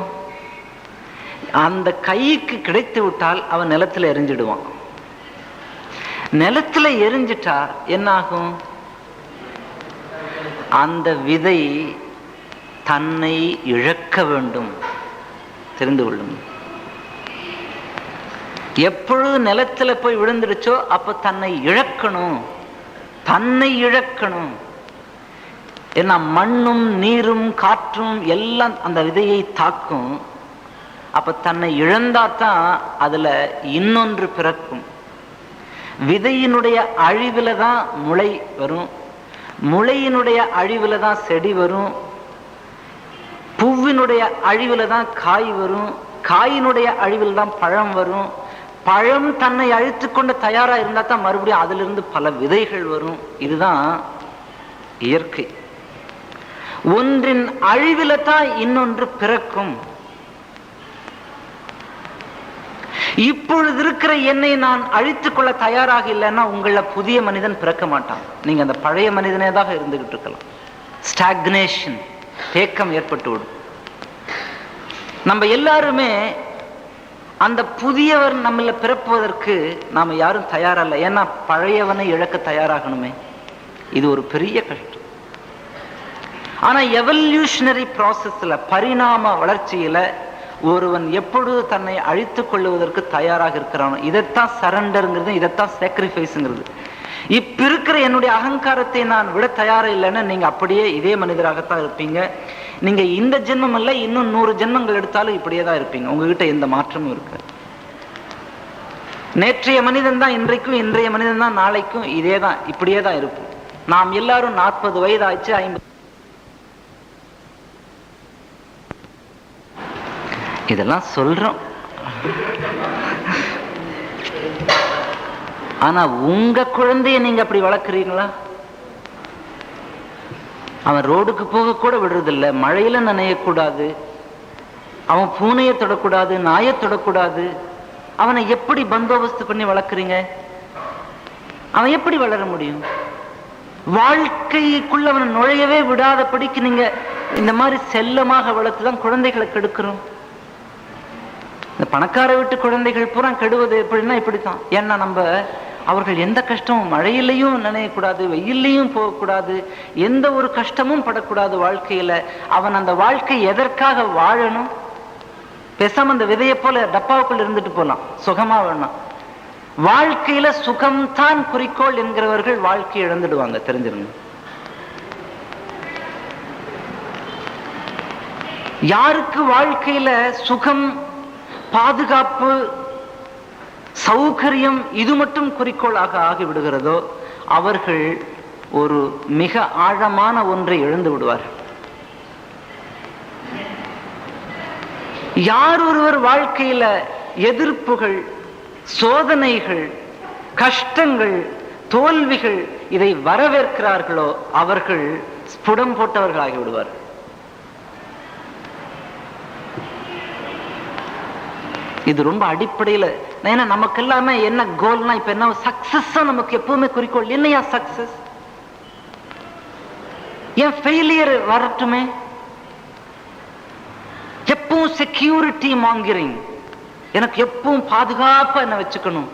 அந்த கைக்கு கிடைத்து விட்டால் அவன் நிலத்துல எரிஞ்சிடுவான். நிலத்துல எரிஞ்சிட்டா என்ன ஆகும்? அந்த விதை தன்னை இழக்க வேண்டும். தெரிந்து கொள்ளும். எப்பொழுது நிலத்துல போய் விழுந்துடுச்சோ அப்ப தன்னை இழக்கணும், தன்னை இழக்கணும். ஏன்னா மண்ணும் நீரும் காற்றும் எல்லாம் அந்த விதையை தாக்கும். அப்ப தன்னை இழந்தாதான் அதுல இன்னொன்று பிறக்கும். விதையினுடைய அழிவுல தான் முளை வரும், முளையினுடைய அழிவுல தான் செடி வரும், பூவினுடைய அழிவுல தான் காய் வரும், காயினுடைய அழிவில் தான் பழம் வரும். பழம் தன்னை அழித்து கொண்டு தயாரா இருந்தா தான் மறுபடியும் அதுல இருந்து பல விதைகள் வரும். இதுதான் இயற்கை. ஒன்றின் அழிவில தான் இன்னொன்று பிறக்கும். இப்பொழுது இருக்கிற என்னை நான் அழித்துக் கொள்ள தயாராக இல்லைன்னா உங்கள புதிய மனிதன் பிறக்க மாட்டான். நீங்க அந்த பழைய மனிதனே தான் இருந்துகிட்டு இருக்கலாம். ஸ்டாக்னேஷன், தேக்கம் ஏற்பட்டு விடும். நம்ம எல்லாருமே அந்த புதியவர் நம்மள பிறப்புவதற்கு நாம யாரும் தயாரல்ல. ஏன்னா பழையவனை இழக்க தயாராகணுமே. இது ஒரு பெரிய கஷ்டம். ஆனா எவல்யூஷனரி ப்ராசஸ்ல, பரிணாம வளர்ச்சியில ஒருவன் எப்பொழுது தன்னை அழித்துக் கொள்ளுவதற்கு தயாராக இருக்கிறானோ, இதைத்தான் சரண்டருங்கிறது, இதைத்தான் சாக்ரிஃபைஸ்ங்கிறது. இப்ப இருக்கிற என்னுடைய அகங்காரத்தை நான் விட தயாரா இல்லைன்னா நீங்க அப்படியே இதே மனிதராகத்தான் இருப்பீங்க. நீங்க இந்த ஜென்மம் அல்ல, இன்னும் 100 ஜென்மங்கள் எடுத்தாலும் இப்படியே தான் இருப்பீங்க. உங்ககிட்ட எந்த மாற்றமும் இருக்கு. நேற்றைய மனிதன் தான் இன்றைக்கும், இன்றைய மனிதன் தான் நாளைக்கும் இதே தான், இப்படியே தான் இருப்போம். நாம் எல்லாரும் 40 வயதாச்சு, 50. இதெல்லாம் சொல்றோம். ஆனா உங்க குழந்தைய நீங்க அப்படி வளர்க்குறீங்களா? அவன் ரோடுக்கு போக கூட விடுறதில்ல, மழையில நனையக்கூடாது, அவன் பூனையை தொடக்கூடாது, நாயை தொடக்கூடாது. அவனை எப்படி பந்தோபஸ்து பண்ணி வளர்க்குறீங்க? அவன் எப்படி வளர முடியும்? வாழ்க்கைக்குள்ள அவனை நுழையவே விடாதபடிக்கு நீங்க இந்த மாதிரி செல்லமாக வளர்த்துதான் குழந்தைகளை கெடுக்கிறோம். இந்த பணக்கார வீட்டு குழந்தைகள் பூரா கெடுவது எப்படின்னா இப்படித்தான். ஏன்னா நம்ம அவர்கள் எந்த கஷ்டமும், மழையிலையும் நனையக்கூடாது, வெயிலையும் போகக்கூடாது, எந்த ஒரு கஷ்டமும் படக்கூடாது வாழ்க்கையில. அவன் அந்த வாழ்க்கை எதற்காக வாழணும்? பேசாம அந்த விதையை போல டப்பாவுக்குள்ள இருந்துட்டு போலாம், சுகமா வேணும். வாழ்க்கையில சுகம்தான் குறிக்கோள் என்கிறவர்கள் வாழ்க்கையை இழந்துடுவாங்க, தெரிஞ்சிருங்க. யாருக்கு வாழ்க்கையில சுகம், பாதுகாப்பு, சௌகரியம் இது மட்டும் குறிக்கோளாக ஆகிவிடுகிறதோ அவர்கள் ஒரு மிக ஆழமான ஒன்றை இழந்து விடுவார்கள். யார் ஒருவர் வாழ்க்கையில எதிர்ப்புகள், சோதனைகள், கஷ்டங்கள், தோல்விகள் இதை வரவேற்கிறார்களோ அவர்கள் ஸ்புடம் போட்டவர்களாகி விடுவார்கள். இது ரொம்ப அடிப்படையில. ஏன்னா நமக்கு எல்லாமே என்ன கோல்னா, இப்ப என்ன சக்சஸ் நமக்கு எப்பவுமே குறிக்கோள். என்னையா சக்சஸ்? ஏன் ஃபெயிலியர் வரட்டுமே? எப்பவும் செக்யூரிட்டி மாங்கிரிங், எனக்கு எப்பவும் பாதுகாப்பா என்ன வச்சுக்கணும்.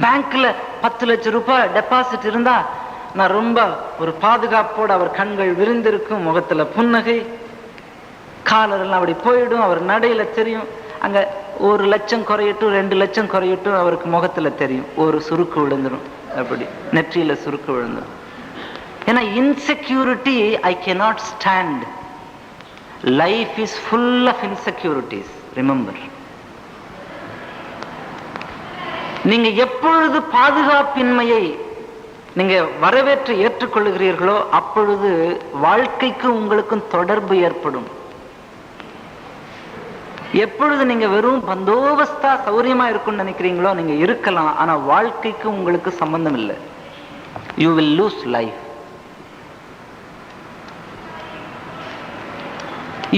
பேங்க்ல 10 லட்சம் ரூபாய் டெபாசிட் இருந்தா நான் ரொம்ப ஒரு பாதுகாப்போடு, அவர் கண்கள் விரிந்திருக்கும், முகத்துல புன்னகை, காலரெல்லாம் அப்படி போயிடும், அவர் நடையில தெரியும். அங்க 1 லட்சம் குறையட்டும், 2 லட்சம் குறையட்டும், அவருக்கு முகத்துல தெரியும், ஒரு சுருக்கு விழுந்துடும், அப்படி நெற்றியில சுருக்கு விழுந்துடும். ஏன்னா insecurity I cannot stand. Life is full of insecurities. Remember. நீங்க எப்பொழுது பாதுகாப்பின்மையை நீங்க வரவேற்று ஏற்றுக்கொள்கிறீர்களோ அப்பொழுது வாழ்க்கைக்கு உங்களுக்கும் தொடர்பு ஏற்படும். எப்பொழுது நீங்க வெறும் பந்தோபஸ்தா சௌரியமா இருக்கும்னு நினைக்கிறீங்களோ நீங்க இருக்கலாம், ஆனா வாழ்க்கைக்கு உங்களுக்கு சம்பந்தம் இல்லை. You will lose life.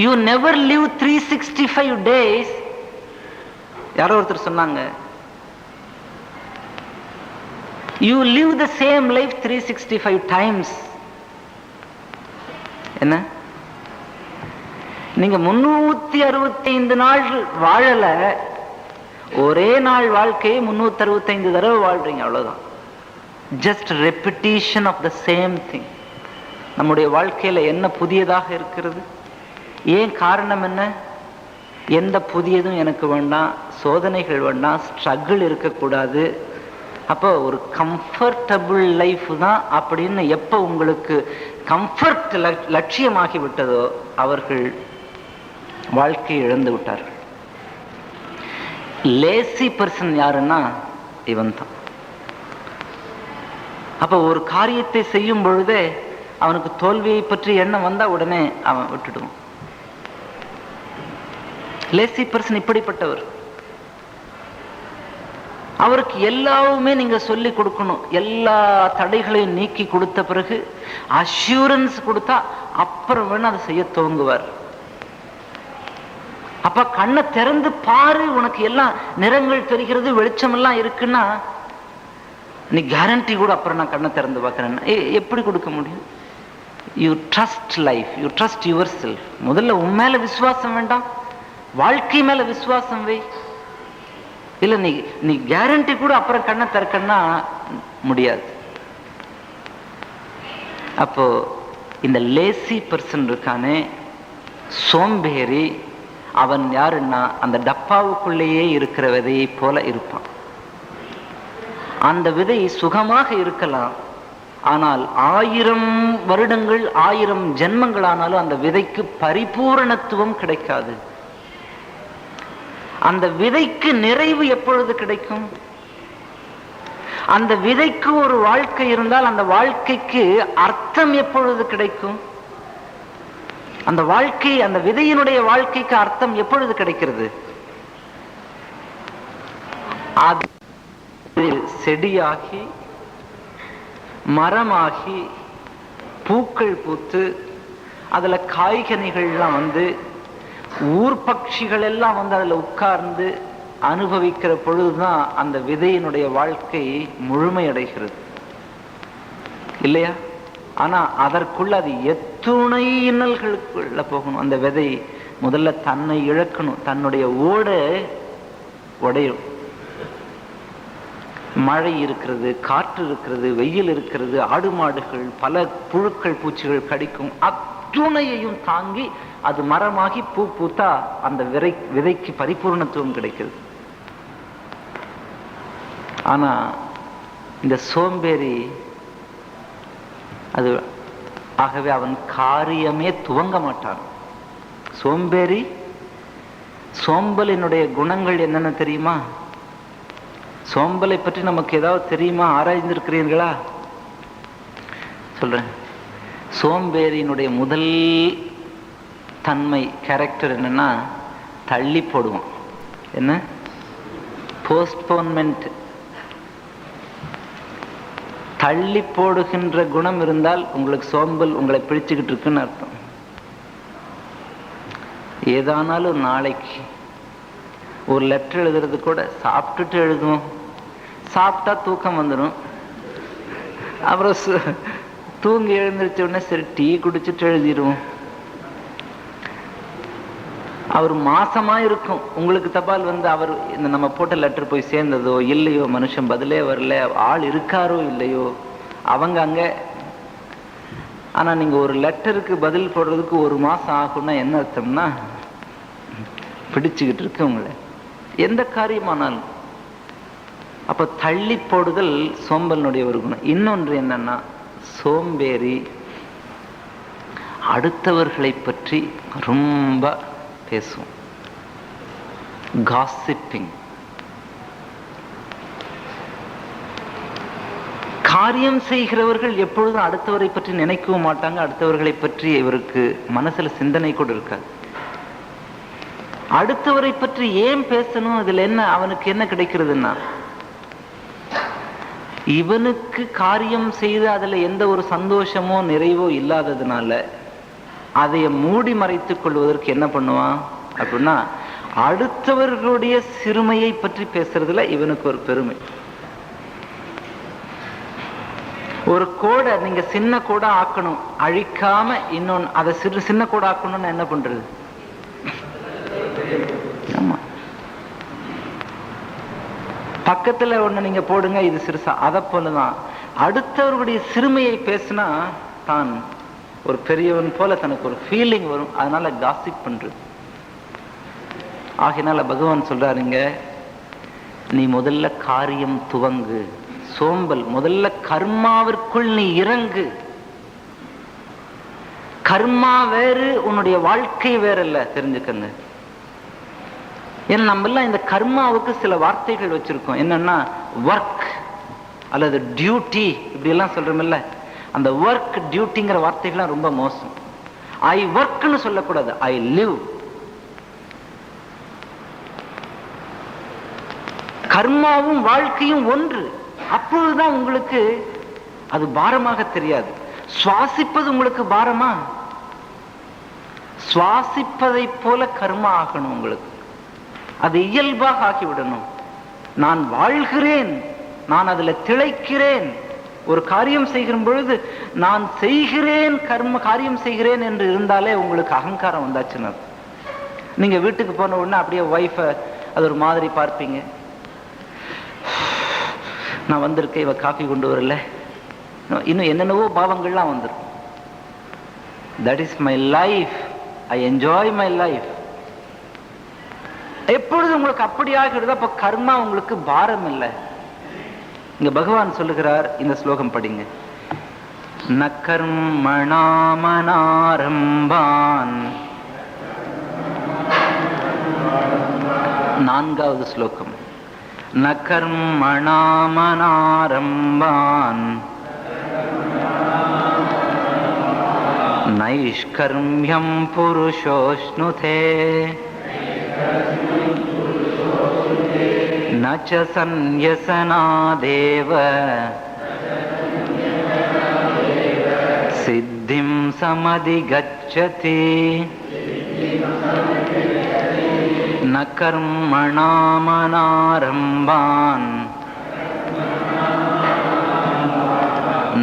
You never live 365 days. யாரோ ஒருத்தர் சொன்னாங்க, you live the same life 365 times. என்ன, நீங்க 365 நாள் வாழல, ஒரே நாள் வாழ்க்கையை 365 தடவை வாழ்றீங்க, அவ்வளவுதான். Just repetition of the same thing. நம்முடைய வாழ்க்கையில என்ன புதியதாக இருக்கிறது? ஏன் காரணம் என்ன? எந்த புதியதும் எனக்கு வேண்டாம், சோதனைகள் வேண்டாம், ஸ்ட்ரகிள் இருக்கக்கூடாது. அப்போ ஒரு கம்ஃபர்டபுள் லைஃப் தான் அப்படின்னு எப்போ உங்களுக்கு கம்ஃபர்ட் லட்சியமாகி விட்டதோ அவர்கள் வாழ்க்கையை இழந்து விட்டார்கள். லேசி பர்சன் யாருன்னா இவன் தான். அப்ப ஒரு காரியத்தை செய்யும் பொழுதே அவனுக்கு தோல்வியை பற்றி எண்ணம் வந்தா உடனே அவன் விட்டுடுவான். லேசி பர்சன் இப்படிப்பட்டவர். அவருக்கு எல்லாமே நீங்க சொல்லி கொடுக்கணும். எல்லா தடைகளையும் நீக்கி கொடுத்த பிறகு அஷூரன்ஸ் கொடுத்தா அப்புறம் வேணும் அதை செய்ய துவங்குவார். அப்ப கண்ணை திறந்து பாரு, உனக்கு எல்லாம் நிறங்கள் தெரிகிறது, வெளிச்சம் எல்லாம் இருக்குன்னா நீ கேரண்டி கூட அப்புறம் நான் கண்ணை திறந்து பார்க்கிறேன் எப்படி கொடுக்க முடியும்? You trust life, you trust your self. முதல்ல உன் மேல விசுவாசம் வேண்டாம், வாழ்க்கை மேல விசுவாசம் வை. இல்ல நீ கேரண்டி கூட அப்புறம் கண்ணை திறக்கன்னா முடியாது. அப்போ இந்த லேசி பர்சன் இருக்கானே, சோம்பேறி, அவன் யாருன்னா அந்த டப்பாவுக்குள்ளேயே இருக்கிற விதையை போல இருப்பான். அந்த விதை சுகமாக இருக்கலாம், ஆனால் 1000 வருடங்கள் 1000 ஜென்மங்கள் ஆனாலும் அந்த விதைக்கு பரிபூரணத்துவம் கிடைக்காது. அந்த விதைக்கு நிறைவு எப்பொழுது கிடைக்கும்? அந்த விதைக்கு ஒரு வாழ்க்கை இருந்தால் அந்த வாழ்க்கைக்கு அர்த்தம் எப்பொழுது கிடைக்கும்? அந்த வாழ்க்கை, அந்த விதையினுடைய வாழ்க்கைக்கு அர்த்தம் எப்பொழுது கிடைக்கிறது? அது செடியாகி மரமாகி பூக்கள் பூத்து அதுல காய்கனிகள்லாம் வந்து ஊர் பட்சிகள் எல்லாம் வந்து அதுல உட்கார்ந்து அனுபவிக்கிற பொழுதுதான் அந்த விதையினுடைய வாழ்க்கை முழுமையடைகிறது, இல்லையா? ஆனா அதற்குள்ள அது எத்துணை இன்னல்களுக்குள்ள போகணும். அந்த விதை முதல்ல தன்னை இழக்கணும், தன்னுடைய உடையும். மழை இருக்கிறது, காற்று இருக்கிறது, வெயில் இருக்கிறது, ஆடு மாடுகள், பல புழுக்கள் பூச்சிகள் கடிக்கும், அத்துணையையும் தாங்கி அது மரமாகி பூ பூத்தா அந்த விதைக்கு பரிபூர்ணத்துவம் கிடைக்கிறது. ஆனா இந்த சோம்பேறி அது, ஆகவே அவன் காரியமே துவங்க மாட்டான். சோம்பேறி, சோம்பலினுடைய குணங்கள் என்னென்ன தெரியுமா? சோம்பலை பற்றி நமக்கு ஏதாவது தெரியுமா? ஆராய்ந்திருக்கிறீர்களா? சொல்றேன். சோம்பேறியினுடைய முதல் தன்மை, கேரக்டர் என்னன்னா தள்ளி போடுவான். என்ன? போஸ்ட்போன்மெண்ட். தள்ளி போடுகின்ற குணம் இருந்தால் உங்களுக்கு சோம்பல் உங்களை பிடிச்சுக்கிட்டு இருக்குன்னு அர்த்தம். ஏதானாலும் நாளைக்கு ஒரு லெட்டர் எழுதுறது கூட சாப்பிட்டுட்டு எழுதுவோம். சாப்பிட்டா தூக்கம் வந்துடும், அப்புறம் தூங்கி எழுந்திரிச்ச உடனே சரி டீ குடிச்சிட்டு எழுதிடுவோம். அவர் மாசமா இருக்கும், உங்களுக்கு தபால் வந்து அவர் இந்த நம்ம போட்ட லெட்டர் போய் சேர்ந்ததோ இல்லையோ, மனுஷன் பதிலே வரல, ஆள் இருக்காரோ இல்லையோ, அவங்க அங்க. ஆனா நீங்க ஒரு லெட்டருக்கு பதில் போடுறதுக்கு 1 மாசம் ஆகும்னா என்ன அர்த்தம்னா பிடிச்சுக்கிட்டு இருக்கு உங்களை, எந்த காரியமானாலும். அப்ப தள்ளி போடுதல் சோம்பலினுடைய ஒரு குணம். இன்னொன்று என்னன்னா, சோம்பேறி அடுத்தவர்களை பற்றி ரொம்ப பேசுவோம். காசிப்பிங். காரியம் செய்கிறவர்கள் எப்பொழுதும் அடுத்தவரை பற்றி நினைக்கவும் மாட்டாங்க. அடுத்தவர்களை பற்றி இவருக்கு மனசுல சிந்தனை கூட இருக்காது. அடுத்தவரை பற்றி ஏன் பேசணும்? அதுல என்ன, அவனுக்கு என்ன கிடைக்கிறதுன்னா, இவனுக்கு காரியம் செய்து அதுல எந்த ஒரு சந்தோஷமோ நிறைவோ இல்லாததுனால அதை மூடி மறைத்துக் கொள்வதற்கு என்ன பண்ணுவான் அப்படின்னா, அடுத்தவர்களுடைய சிறுமையை பற்றி பேசுறதுல இவனுக்கு ஒரு பெருமை. ஒரு கோடை நீங்க சின்ன கோடா ஆக்கணும், அழிக்காம இன்னொன்னு அதை சின்ன கோடா ஆக்கணும்னு என்ன பண்றது? ஆமா, பக்கத்துல ஒண்ணு நீங்க போடுங்க, இது சிறுசா. அதை போலதான் அடுத்தவர்களுடைய சிறுமையை பேசினா தான் ஒரு பெரியவன் போல தனக்கு ஒரு ஃபீலிங் வரும். அதனால காசிப் பண்றது. ஆகினால பகவான் சொல்றாருங்க, நீ முதல்ல காரியம் துவங்கு. சோம்பல், முதல்ல கர்மாவிற்குள் நீ இறங்கு. கர்மா வேறு, உன்னுடைய வாழ்க்கை வேறல்ல, தெரிஞ்சுக்கங்க. ஏன்னா நம்ம எல்லாம் இந்த கர்மாவுக்கு சில வார்த்தைகள் வச்சிருக்கோம். என்னன்னா, ஒர்க் அல்லது டியூட்டி, இப்படி எல்லாம் சொல்றோம்ல. அந்த ஒர்க் டியூட்டிங்கிற வார்த்தைகள்லாம் ரொம்ப மோசம். ஐ ஒர்க்னு சொல்லக்கூடாது, ஐ லிவ். கர்மாவும் வாழ்க்கையும் ஒன்று. அப்பொழுதுதான் உங்களுக்கு அது பாரமாக தெரியாது. சுவாசிப்பது உங்களுக்கு பாரமா? சுவாசிப்பதை போல கர்மா ஆகணும் உங்களுக்கு. அது இயல்பாக ஆகிவிடணும். நான் வாழ்கிறேன், நான் அதுல திளைக்கிறேன். ஒரு காரியம் செய்கிற பொழுது நான் செய்கிறேன், காரியம் செய்கிறேன் என்று இருந்தாலே உங்களுக்கு அகங்காரம் வந்தாச்சுன்னு. நீங்க வீட்டுக்கு போன உடனே அப்படியே ஒய்ஃப அது ஒரு மாதிரி பார்ப்பீங்க. நான் வந்திருக்கேன், இவ காஃபி கொண்டு வரல, இன்னும் என்னென்னவோ பாவங்கள்லாம் வந்துடும். That is my life, I enjoy my life. எப்பொழுது உங்களுக்கு அப்படி ஆகிடுதோ அப்ப கர்மா உங்களுக்கு பாரம் இல்லை. இங்க பகவான் சொல்லுகிறார், இந்த ஸ்லோகம் படிங்க. ந கர்மணாமனாரம்பான், 4வது ஸ்லோகம். ந கர்மணாமனாரம்பான் நைஷ்கர்ம்யம் புருஷோஷ்ணுதே ந ச சந்யசனாதேவ சித்திம் சமதிகச்சதி. ந கர்மணாமனாரம்பான்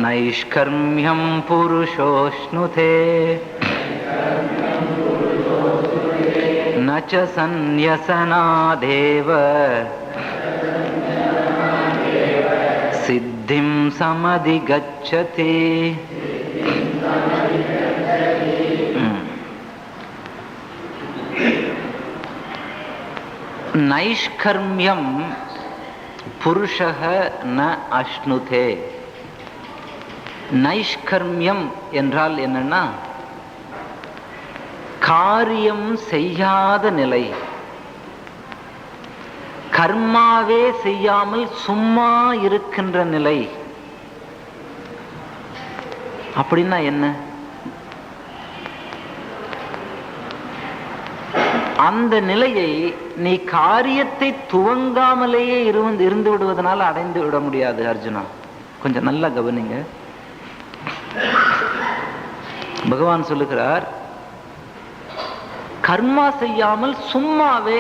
நைஷ்கர்ம்யம் புருஷோஷ்ணுதே ந ச சந்யசனாதேவ சித்திம் சமதிகச்சதி. நைஷ்கர்மியம் புருஷः ந அஷ்ணுதே. நைஷ்கர்மியம் என்றால் என்னன்னா, காரியம் செய்யாத நிலை, கர்மாவே செய்யாமல் சும்மா இருக்கின்ற நிலை. அப்படின்னா என்ன? அந்த நிலையை நீ காரியத்தை துவங்காமலேயே இருந்து விடுவதனால அடைந்து விட முடியாது அர்ஜுனா. கொஞ்சம் நல்லா கவனிங்க. பகவான் சொல்லுகிறார், கர்மா செய்யாமல் சும்மாவே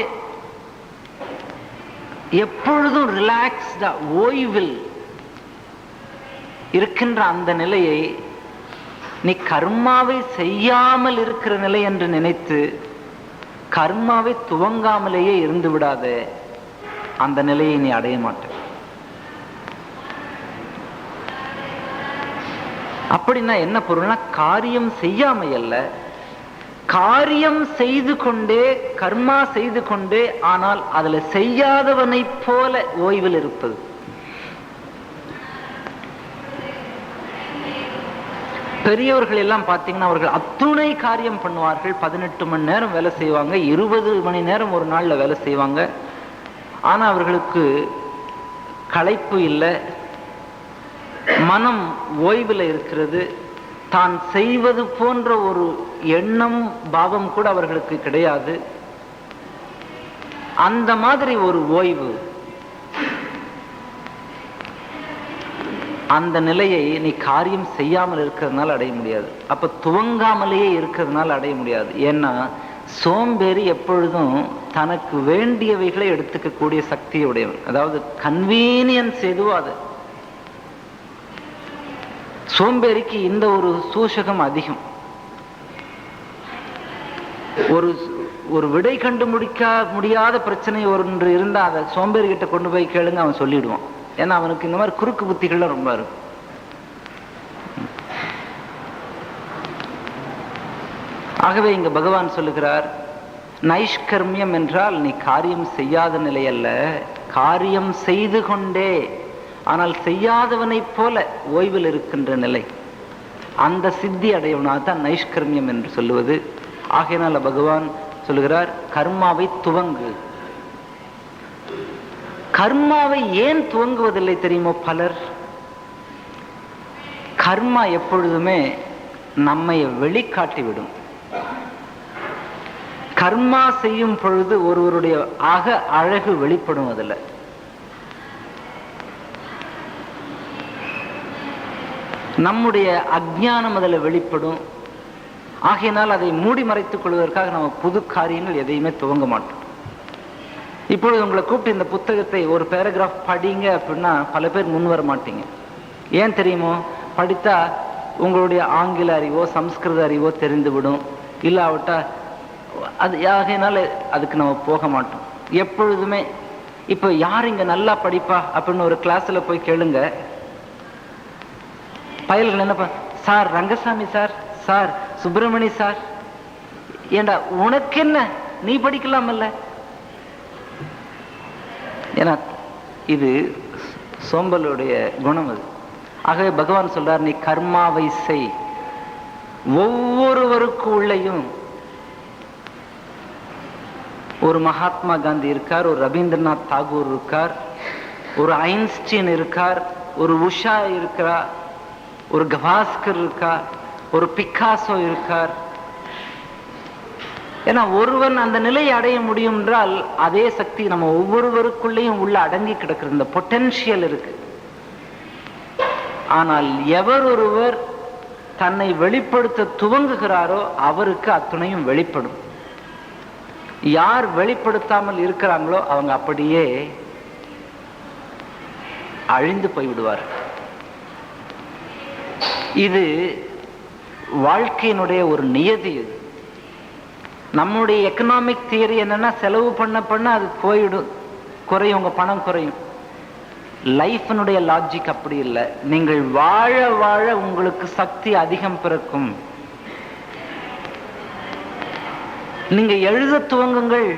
எப்பொழுதும் ரிலாக்ஸ்டா ஓய்வில் இருக்கின்ற அந்த நிலையை நீ கர்மாவை செய்யாமல் இருக்கிற நிலை என்று நினைத்து கர்மாவை துவங்காமலேயே இருந்து விடாத. அந்த நிலையை நீ அடைய மாட்ட. அப்படின்னா என்ன பொருள்னா, காரியம் செய்யாமை அல்ல, காரியம் செய்து கொண்டே, கர்மா செய்து கொண்டே, ஆனால் அதுல செய்யாதவனை போல ஓய்வில் இருப்பது. பெரியவர்கள் எல்லாம் பார்த்தீங்கன்னா அவர்கள் அத்துணை காரியம் பண்ணுவார்கள். 18 மணி நேரம் வேலை செய்வாங்க, 20 மணி நேரம் ஒரு நாள்ல வேலை செய்வாங்க. ஆனா அவர்களுக்கு களைப்பு இல்லை, மனம் ஓய்வில் இருக்கிறது. தான் செய்வது போன்ற ஒரு எண்ணம் பாவம் கூட அவர்களுக்கு கிடையாது. அந்த மாதிரி ஒரு ஓய்வு, அந்த நிலையை நீ காரியம் செய்யாமல் இருக்கிறதுனால அடைய முடியாது. அப்ப துவங்காமலேயே இருக்கிறதுனால அடைய முடியாது. ஏன்னா சோம்பேறி எப்பொழுதும் தனக்கு வேண்டியவைகளை எடுத்துக்க கூடிய சக்தியுடையவன். அதாவது கன்வீனியன்ஸ் எதுவோ அது. சோம்பேறிக்கு இந்த ஒரு சூசகம் அதிகம். ஒரு விடை கண்டு முடியாத பிரச்சனை ஒன்று இருந்தா அதை சோம்பேறி கிட்ட கொண்டு போய் கேளுங்க, அவன் சொல்லிடுவான். ஏன்னா அவனுக்கு இந்த மாதிரி குறுக்கு புத்திகள்லாம் ரொம்ப இருக்கும். ஆகவே இங்க பகவான் சொல்லுகிறார், நைஷ்கர்மியம் என்றால் நீ காரியம் செய்யாத நிலை அல்ல, காரியம் செய்து கொண்டே ஆனால் செய்யாதவனை போல ஓய்வில் இருக்கின்ற நிலை. அந்த சித்தி அடையவனால்தான் நைஷ்கர்மியம் என்று சொல்லுவது. ஆகையினால பகவான் சொல்லுகிறார், கர்மாவை துவங்கு. கர்மாவை ஏன் துவங்குவதில்லை தெரியுமோ பலர்? கர்மா எப்பொழுதுமே நம்மை வெளிக்காட்டிவிடும். கர்மா செய்யும் பொழுது ஒருவருடைய அழகு வெளிப்படும். அதில் நம்முடைய அஜ்ஞானம் அதில் வெளிப்படும். ஆகையினால் அதை மூடி மறைத்துக் கொள்வதற்காக நம்ம புது காரியங்கள் எதையுமே துவங்க மாட்டோம். இப்பொழுது உங்களை கூப்பிட்டு இந்த புத்தகத்தை ஒரு பேராகிராஃப் படிங்க அப்படின்னா பல பேர் முன் வர மாட்டீங்க. ஏன் தெரியுமோ? படித்தா உங்களுடைய ஆங்கில அறிவோ சம்ஸ்கிருத அறிவோ தெரிந்துவிடும், இல்லாவிட்டா அது. ஆகையினால அதுக்கு நம்ம போக மாட்டோம் எப்பொழுதுமே. இப்போ யார் இங்க நல்லா படிப்பா அப்படின்னு ஒரு கிளாஸ்ல போய் கேளுங்க, பயல்கள் என்னப்பா, sir Rangasamy sir, sir Subramani sir. ஏண்டா உனக்கு என்ன, நீ படிக்கலாமல்ல? ஏன்னா இது சோம்பலுடைய குணம் அது. ஆகவே பகவான் சொல்றார், நீ கர்மாவை செய். ஒவ்வொருவருக்கு உள்ளேயும் ஒரு மகாத்மா காந்தி இருக்கார், ஒரு ரவீந்திரநாத் தாகூர் இருக்கார், ஒரு ஐன்ஸ்டீன் இருக்கார், ஒரு உஷா இருக்கிறார், ஒரு கவாஸ்கர் இருக்கார், ஒரு பிக்காசோ இருக்கார். ஏன்னா ஒருவன் அந்த நிலையை அடைய முடியும் என்றால் அதே சக்தி நம்ம ஒவ்வொருவருக்குள்ளேயும் உள்ள அடங்கி கிடக்கிற இந்த பொட்டென்ஷியல் இருக்கு. ஆனால் எவர் ஒருவர் தன்னை வெளிப்படுத்த துவங்குகிறாரோ அவருக்கு அத்துணையும் வெளிப்படும். யார் வெளிப்படுத்தாமல் இருக்கிறாங்களோ அவங்க அப்படியே அழிந்து போய்விடுவார். இது வாழ்க்கையினுடைய ஒரு நியதி. இது நம்முடைய எக்கனாமிக் தியரி என்னன்னா, செலவு பண்ண அது போயிடும், குறையும், உங்க பணம் குறையும். லைஃபினுடைய லாஜிக் அப்படி இல்லை. நீங்கள் வாழ வாழ உங்களுக்கு சக்தி அதிகம் பிறக்கும். நீங்க எழுத துவங்குங்கள்,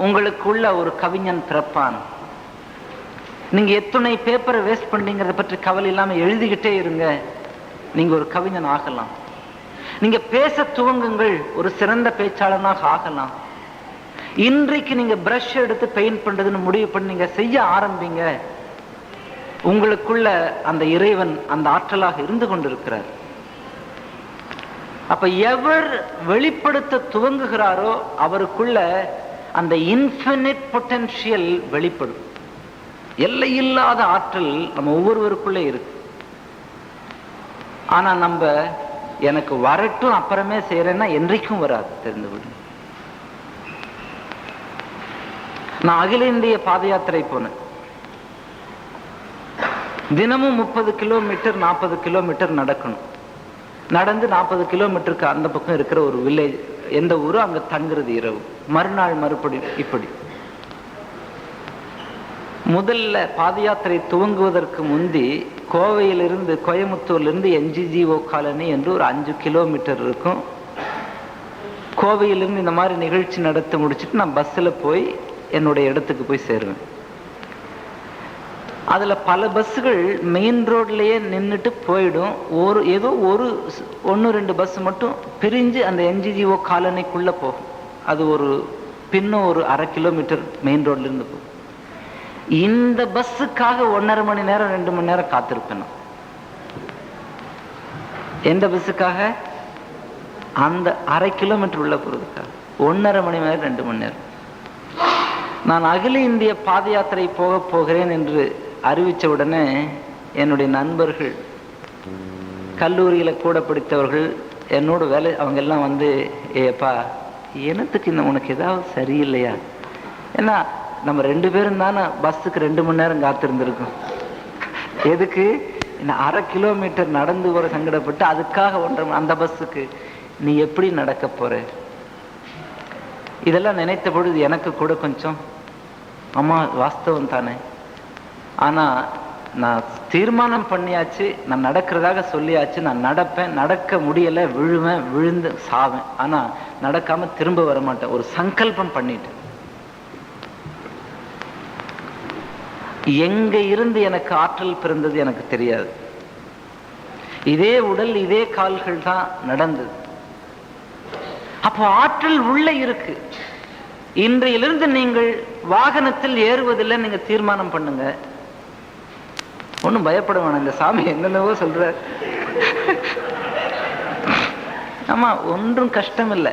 உங்களுக்குள்ள ஒரு கவிஞன் பிறப்பான். நீங்க எத்தனை பேப்பரை வேஸ்ட் பண்ணீங்கிறத பற்றி கவலை இல்லாம எழுதிக்கிட்டே இருங்க, நீங்க ஒரு கவிஞன் ஆகலாம். நீங்க பேச துவங்குங்கள், ஒரு சிறந்த பேச்சாளனாக ஆகலாம். இன்றைக்கு நீங்க பிரஷ் எடுத்து பெயிண்ட் பண்றதுன்னு முடிவு பண்ணி நீங்க செய்ய ஆரம்பிங்க. உங்களுக்குள்ள அந்த இறைவன் அந்த ஆற்றலாக இருந்து கொண்டிருக்கிறார். அப்ப எவர் வெளிப்படுத்த துவங்குகிறாரோ அவருக்குள்ள அந்த இன்ஃபினிட் பொட்டென்ஷியல் வெளிப்படும். எல்லையில்லாத ஆற்றல் நம்ம ஒவ்வொருவருக்குள்ளே இருக்கு. ஆனா நம்ம எனக்கு வரட்டும் அப்புறமே செய்யறேன்னா என்றைக்கும் வராது, தெரிந்துவிடும். நான் அகில இந்திய பாத யாத்திரை போனேன். தினமும் 30 கிலோமீட்டர் 40 கிலோமீட்டர் நடக்கணும். நடந்து 40 கிலோமீட்டருக்கு அந்த பக்கம் இருக்கிற ஒரு வில்லேஜ், எந்த ஊரு, அங்க தங்குறது இரவு, மறுநாள் மறுபடி. இப்படி முதல்ல பாத யாத்திரை துவங்குவதற்கு முந்தி கோவையிலிருந்து, கோயம்புத்தூர்லேருந்து NGGO காலனி என்று ஒரு 5 கிலோமீட்டர் இருக்கும். கோவையிலிருந்து இந்த மாதிரி நிகழ்ச்சி நடத்தி முடிச்சுட்டு நான் பஸ்ஸில் போய் என்னுடைய இடத்துக்கு போய் சேருவேன். அதுல பல பஸ்ஸுகள் மெயின் ரோட்லயே நின்றுட்டு போயிடும். ஏதோ ஒன்று ரெண்டு பஸ் மட்டும் பிரிஞ்சு அந்த NGO காலனிக்குள்ள போகும். அது பின்னும் ஒரு 1/2 கிலோமீட்டர் மெயின் ரோட்ல இருந்து போகும். இந்த பஸ்ஸுக்காக 1.5 மணி நேரம் 2 மணி நேரம் காத்திருப்பேன். எந்த பஸ்ஸுக்காக? அந்த 1/2 கிலோமீட்டர் உள்ள போறதுக்காக 1.5 மணி நேரம் 2 மணி நேரம். நான் அகில இந்திய பாத யாத்திரை போகிறேன் என்று அறிவிச்ச உடனே என்னுடைய நண்பர்கள், கல்லூரியில கூட படித்தவர்கள், என்னோட வேலை, அவங்க எல்லாம் வந்து, ஏப்பா என்னத்துக்கு உனக்கு ஏதாவது சரியில்லையா? ஏன்னா நம்ம 2 பேரும் தானே பஸ்ஸுக்கு 2 மணி நேரம் காத்திருந்திருக்கோம். எதுக்கு? இந்த 1/2 கிலோமீட்டர் நடந்து போற சங்கடப்பட்டு அதுக்காக 1.5 அந்த பஸ்ஸுக்கு நீ எப்படி நடக்க போற? இதெல்லாம் நினைத்த பொழுது எனக்கு கூட கொஞ்சம், அம்மா வாஸ்தவம் தானே. ஆனா நான் தீர்மானம் பண்ணியாச்சு, நான் நடக்கிறதாக சொல்லியாச்சு, நான் நடப்பேன். நடக்க முடியல, விழுவேன், விழுந்து சாவேன். ஆனா நடக்காம திரும்ப வர மாட்டேன். ஒரு சங்கல்பம் பண்ணிட்டேன். எங்க இருந்து எனக்கு ஆற்றல் பிறந்தது எனக்கு தெரியாது. இதே உடல், இதே கால்கள் தான் நடந்தது. அப்போ ஆற்றல் உள்ள இருக்கு. இன்றையிலிருந்து நீங்கள் வாகனத்தில் ஏறுவதில்லை, நீங்க தீர்மானம் பண்ணுங்க. ஒன்னும் பயப்பட வேணாம். இந்த சாமி என்னென்னவோ சொல்ற. ஆமா, ஒன்றும் கஷ்டம் இல்லை.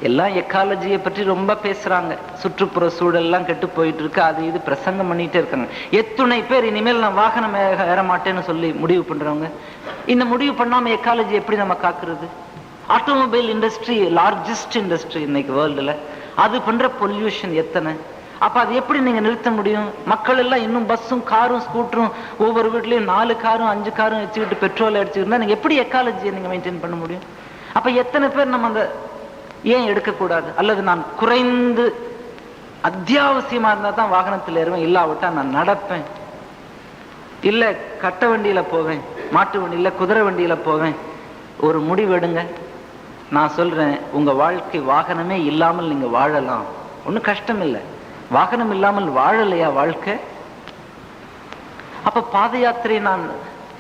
எல்லாம் எக்காலஜியை பற்றி ரொம்ப பேசுறாங்க. சுற்றுப்புற சூழல் எல்லாம் கெட்டு போயிட்டு இருக்கு, அது இது பிரசங்கம் பண்ணிட்டே இருக்காங்க. எத்துணை பேர் இனிமேல் நான் வாகனம் ஏற மாட்டேன்னு சொல்லி முடிவு பண்றவங்க. இந்த முடிவு பண்ணாம எக்காலஜி எப்படி நம்ம காக்குறது? ஆட்டோமொபைல் இண்டஸ்ட்ரி லார்ஜஸ்ட் இண்டஸ்ட்ரி இன்னைக்கு வேர்ல்டுல. அது பண்ற பொல்யூஷன் எத்தனை? அப்ப அது எப்படி நீங்க நிறுத்த முடியும்? மக்கள் எல்லாம் இன்னும் பஸ்ஸும் காரும் ஸ்கூட்டரும், ஒவ்வொரு வீட்லயும் 4 காரும் 5 காரும் வச்சுக்கிட்டு பெட்ரோல் அடிச்சுக்கிட்டா நீங்க எப்படி எக்காலஜியை நீங்க மெயின்டைன் பண்ண முடியும்? அப்ப எத்தனை பேர் நம்ம அந்த ஏன் எடுக்கக்கூடாது? அல்லது நான் குறைந்து அத்தியாவசியமா இருந்தா தான் வாகனத்தில் ஏறுவேன், இல்லாவிட்டா நான் நடப்பேன், இல்ல கட்ட வண்டியில போவேன், மாட்டு வண்டியில, குதிரை வண்டியில போவேன். ஒரு முடிவெடுங்க. நான் சொல்றேன், உங்க வாழ்க்கை வாகனமே இல்லாமல் நீங்க வாழலாம். ஒன்னும் கஷ்டம் இல்லை. வாகனம் இல்லாமல் வாழலையா வாழ்க்கை? அப்ப பாத யாத்திரை நான்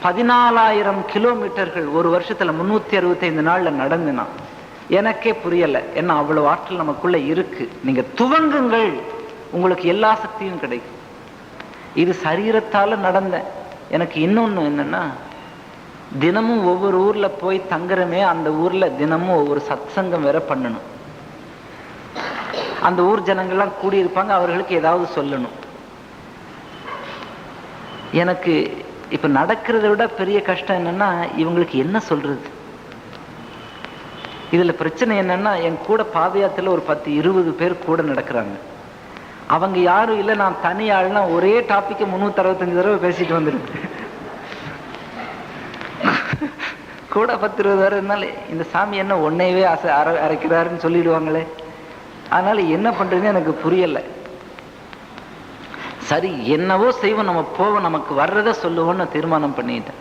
14,000 கிலோமீட்டர்கள் ஒரு வருஷத்துல 365 நாள்ல நடந்தேன். எனக்கே புரியல. ஏன்னா அவ்வளவு ஆற்றல் நமக்குள்ள இருக்கு. நீங்க துவங்குங்கள், உங்களுக்கு எல்லா சக்தியும் கிடைக்கும். இது சரீரத்தால நடந்த. எனக்கு இன்னொன்னு என்னன்னா, தினமும் ஒவ்வொரு ஊர்ல போய் தங்குறமே, அந்த ஊர்ல தினமும் ஒவ்வொரு சத்சங்கம் வேற பண்ணணும். அந்த ஊர் ஜனங்கள்லாம் கூடியிருப்பாங்க, அவர்களுக்கு ஏதாவது சொல்லணும். எனக்கு இப்ப நடக்கிறத விட பெரிய கஷ்டம் என்னன்னா, இவங்களுக்கு என்ன சொல்றது? இதுல பிரச்சனை என்னன்னா, என் கூட பாத யாத்திரையில ஒரு 10-20 பேர் கூட நடக்கிறாங்க. அவங்க யாரும் இல்லை, நான் தனி ஆள்னா ஒரே டாபிக்க 365 தடவை பேசிட்டு வந்துருக்கு. கூட 10-20 பேர் இருந்தாலும் இந்த சாமி என்ன ஒன்னையவே அரைக்கிறாருன்னு சொல்லிடுவாங்களே. அதனால என்ன பண்றதுன்னு எனக்கு புரியல. சரி, என்னவோ செய்வோம், நம்ம போவோம், நமக்கு வர்றத சொல்லுவோம்னு தீர்மானம் பண்ணிட்டேன்.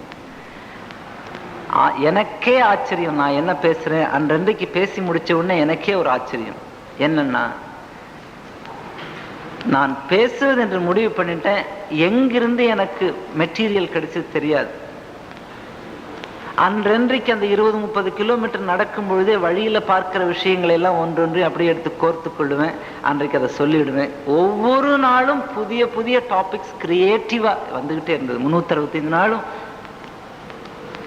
எனக்கே ஆச்சரியம், நான் என்ன பேசுறேன். அன்றைக்கு பேசி முடிச்ச உடனே எனக்கே ஒரு ஆச்சரியம். என்னன்னா, நான் பேசுவது என்று முடிவு பண்ணிட்டேன். எங்கிருந்து எனக்கு மெட்டீரியல் கிடைச்சது தெரியாது. அன்றைக்கு அந்த 20-30 கிலோமீட்டர் நடக்கும் பொழுதே வழியில பார்க்கிற விஷயங்களை எல்லாம் ஒன்றொன்று அப்படியே எடுத்து கோர்த்து கொள்ளுவேன். அன்றைக்கு அதை சொல்லிடுவேன். ஒவ்வொரு நாளும் புதிய புதிய டாபிக்ஸ் கிரியேட்டிவா வந்துகிட்டே இருந்தது. 365 நாளும்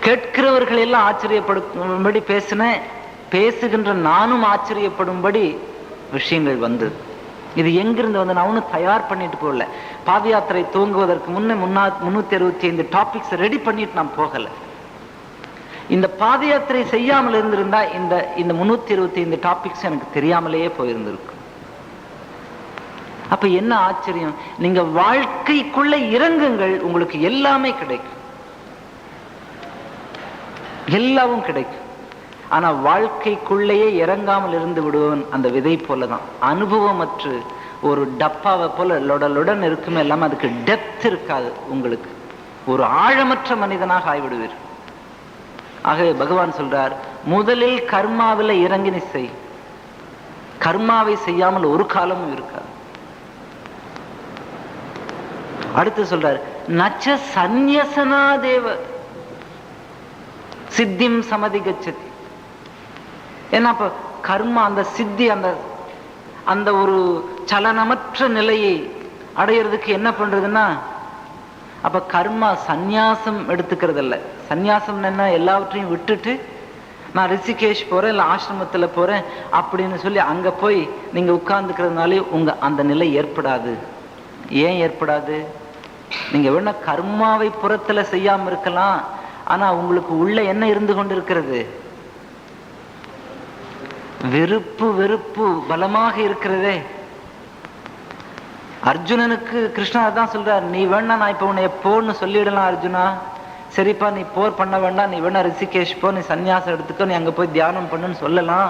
கேட்கிறவர்கள் எல்லாம் ஆச்சரியப்படும்படி பேசினேன். பேசுகின்ற நானும் ஆச்சரியப்படும்படி விஷயங்கள் வந்தது. இது எங்கிருந்து வந்து நான் ஒன்னும் தயார் பண்ணிட்டு போகல. பாத யாத்திரை துவங்குவதற்கு முன்னே 365 டாபிக்ஸ் ரெடி பண்ணிட்டு நான் போகல. இந்த பாத யாத்திரை செய்யாமல் இருந்திருந்தா இந்த 325 டாபிக்ஸ் எனக்கு தெரியாமலேயே போயிருந்திருக்கும். அப்ப என்ன ஆச்சரியம்! நீங்க வாழ்க்கைக்குள்ள இறங்குங்கள், உங்களுக்கு எல்லாமே கிடைக்கும், எல்லாமும் கிடைக்கும். ஆனா வாழ்க்கைக்குள்ளேயே இறங்காமல் இருந்து விடுவன் அந்த விதை போலதான். அனுபவமற்று ஒரு டப்பாவை போல லொடலுடன் இருக்குமே, எல்லாமே அதுக்கு டெப்த் இருக்காது. உங்களுக்கு ஒரு ஆழமற்ற மனிதனாக ஆய்விடுவீர். ஆகவே பகவான் சொல்றார், முதலில் கர்மாவில இறங்கி செய். கர்மாவை செய்யாமல் ஒரு காலமும் இருக்காது. அடுத்து சொல்றாரு, நச்ச சந்நியசனா தேவ சித்திம் சமதி கச்சதி. ஏன்னா அப்ப கர்மா அந்த சித்தி, அந்த ஒரு சலனமற்ற நிலையை அடையிறதுக்கு என்ன பண்றதுன்னா, அப்ப கர்மா சந்நியாசம் எடுத்துக்கிறது இல்ல. சந்நியாசம் என்ன, எல்லாவற்றையும் விட்டுட்டு நான் ரிஷிகேஷ் போறேன், இல்ல ஆசிரமத்துல போறேன் அப்படின்னு சொல்லி அங்க போய் நீங்க உட்கார்ந்துக்கிறதுனாலே உங்க அந்த நிலை ஏற்படாது. ஏன் ஏற்படாது? நீங்க வேணா கர்மாவை புறத்துல செய்யாம இருக்கலாம், ஆனா உங்களுக்கு உள்ள என்ன இருந்து கொண்டு இருக்கிறது? வெறுப்பு பலமாக இருக்கிறதே. அர்ஜுனனுக்கு கிருஷ்ணர் தான் சொல்றார், நீ வேணா நான் இப்ப உன்னை போன்னு சொல்லிடலாம் அர்ஜுனா, சரிப்பா நீ போர் பண்ண வேண்டாம், நீ வேணா ரிஷிகேஷ் போ, நீ சன்னியாசம் எடுத்துக்கோ, நீ அங்க போய் தியானம் பண்ணுன்னு சொல்லலாம்.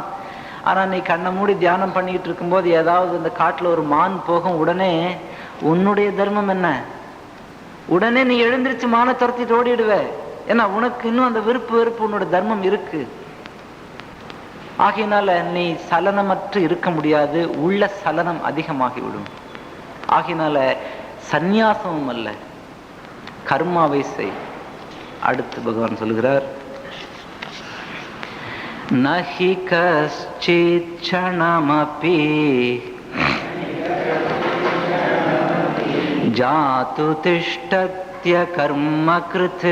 ஆனா நீ கண்ணை மூடி தியானம் பண்ணிக்கிட்டு இருக்கும்போது ஏதாவது இந்த காட்டுல ஒரு மான் போகும், உடனே உன்னுடைய தர்மம் என்ன? உடனே நீ எழுந்திருச்சு மானை துரத்திட்டு ஓடிடுவ. ஏன்னா உனக்கு இன்னும் அந்த வெறுப்பு உன்னோட தர்மம் இருக்கு. ஆகையினால நீ சலனமற்று இருக்க முடியாது, உள்ள சலனம் அதிகமாகிவிடும். ஆகையினால சந்நியாசமும் அல்ல, கர்மாவை செய். அடுத்து பகவான் சொல்லுகிறார், நஹி கஷ்சித் க்ஷணமபி ஜாது திஷ்டத்ய கர்ம கிருத்.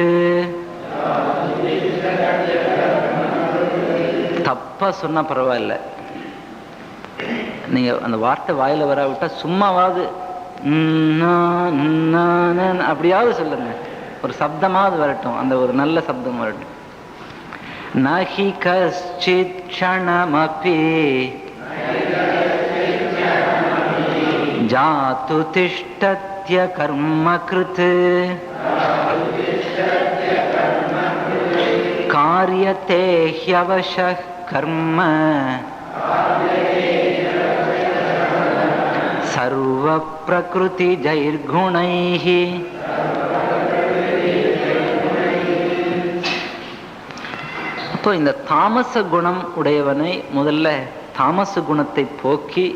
தப்பா சொன்னா பரவாயில்ல, நீங்க அந்த வார்த்தை வாயில வராவிட்டா சும்மாவாது அப்படியாவது சொல்லுங்க, ஒரு சப்தமாவது வரட்டும், அந்த ஒரு நல்ல சப்தம் வரட்டும். நஹி கஷ்சித் க்ஷணமபி ஜாது திஷ்டத்ய கர்ம கிருத் காரியதே ஹ்யவஷः கர்ம சர்வ பிரகிருதி ஜைர்குணைஹ. அப்போ இந்த தாமச குணம் உடையவனை முதல்ல தாமச குணத்தை போக்கி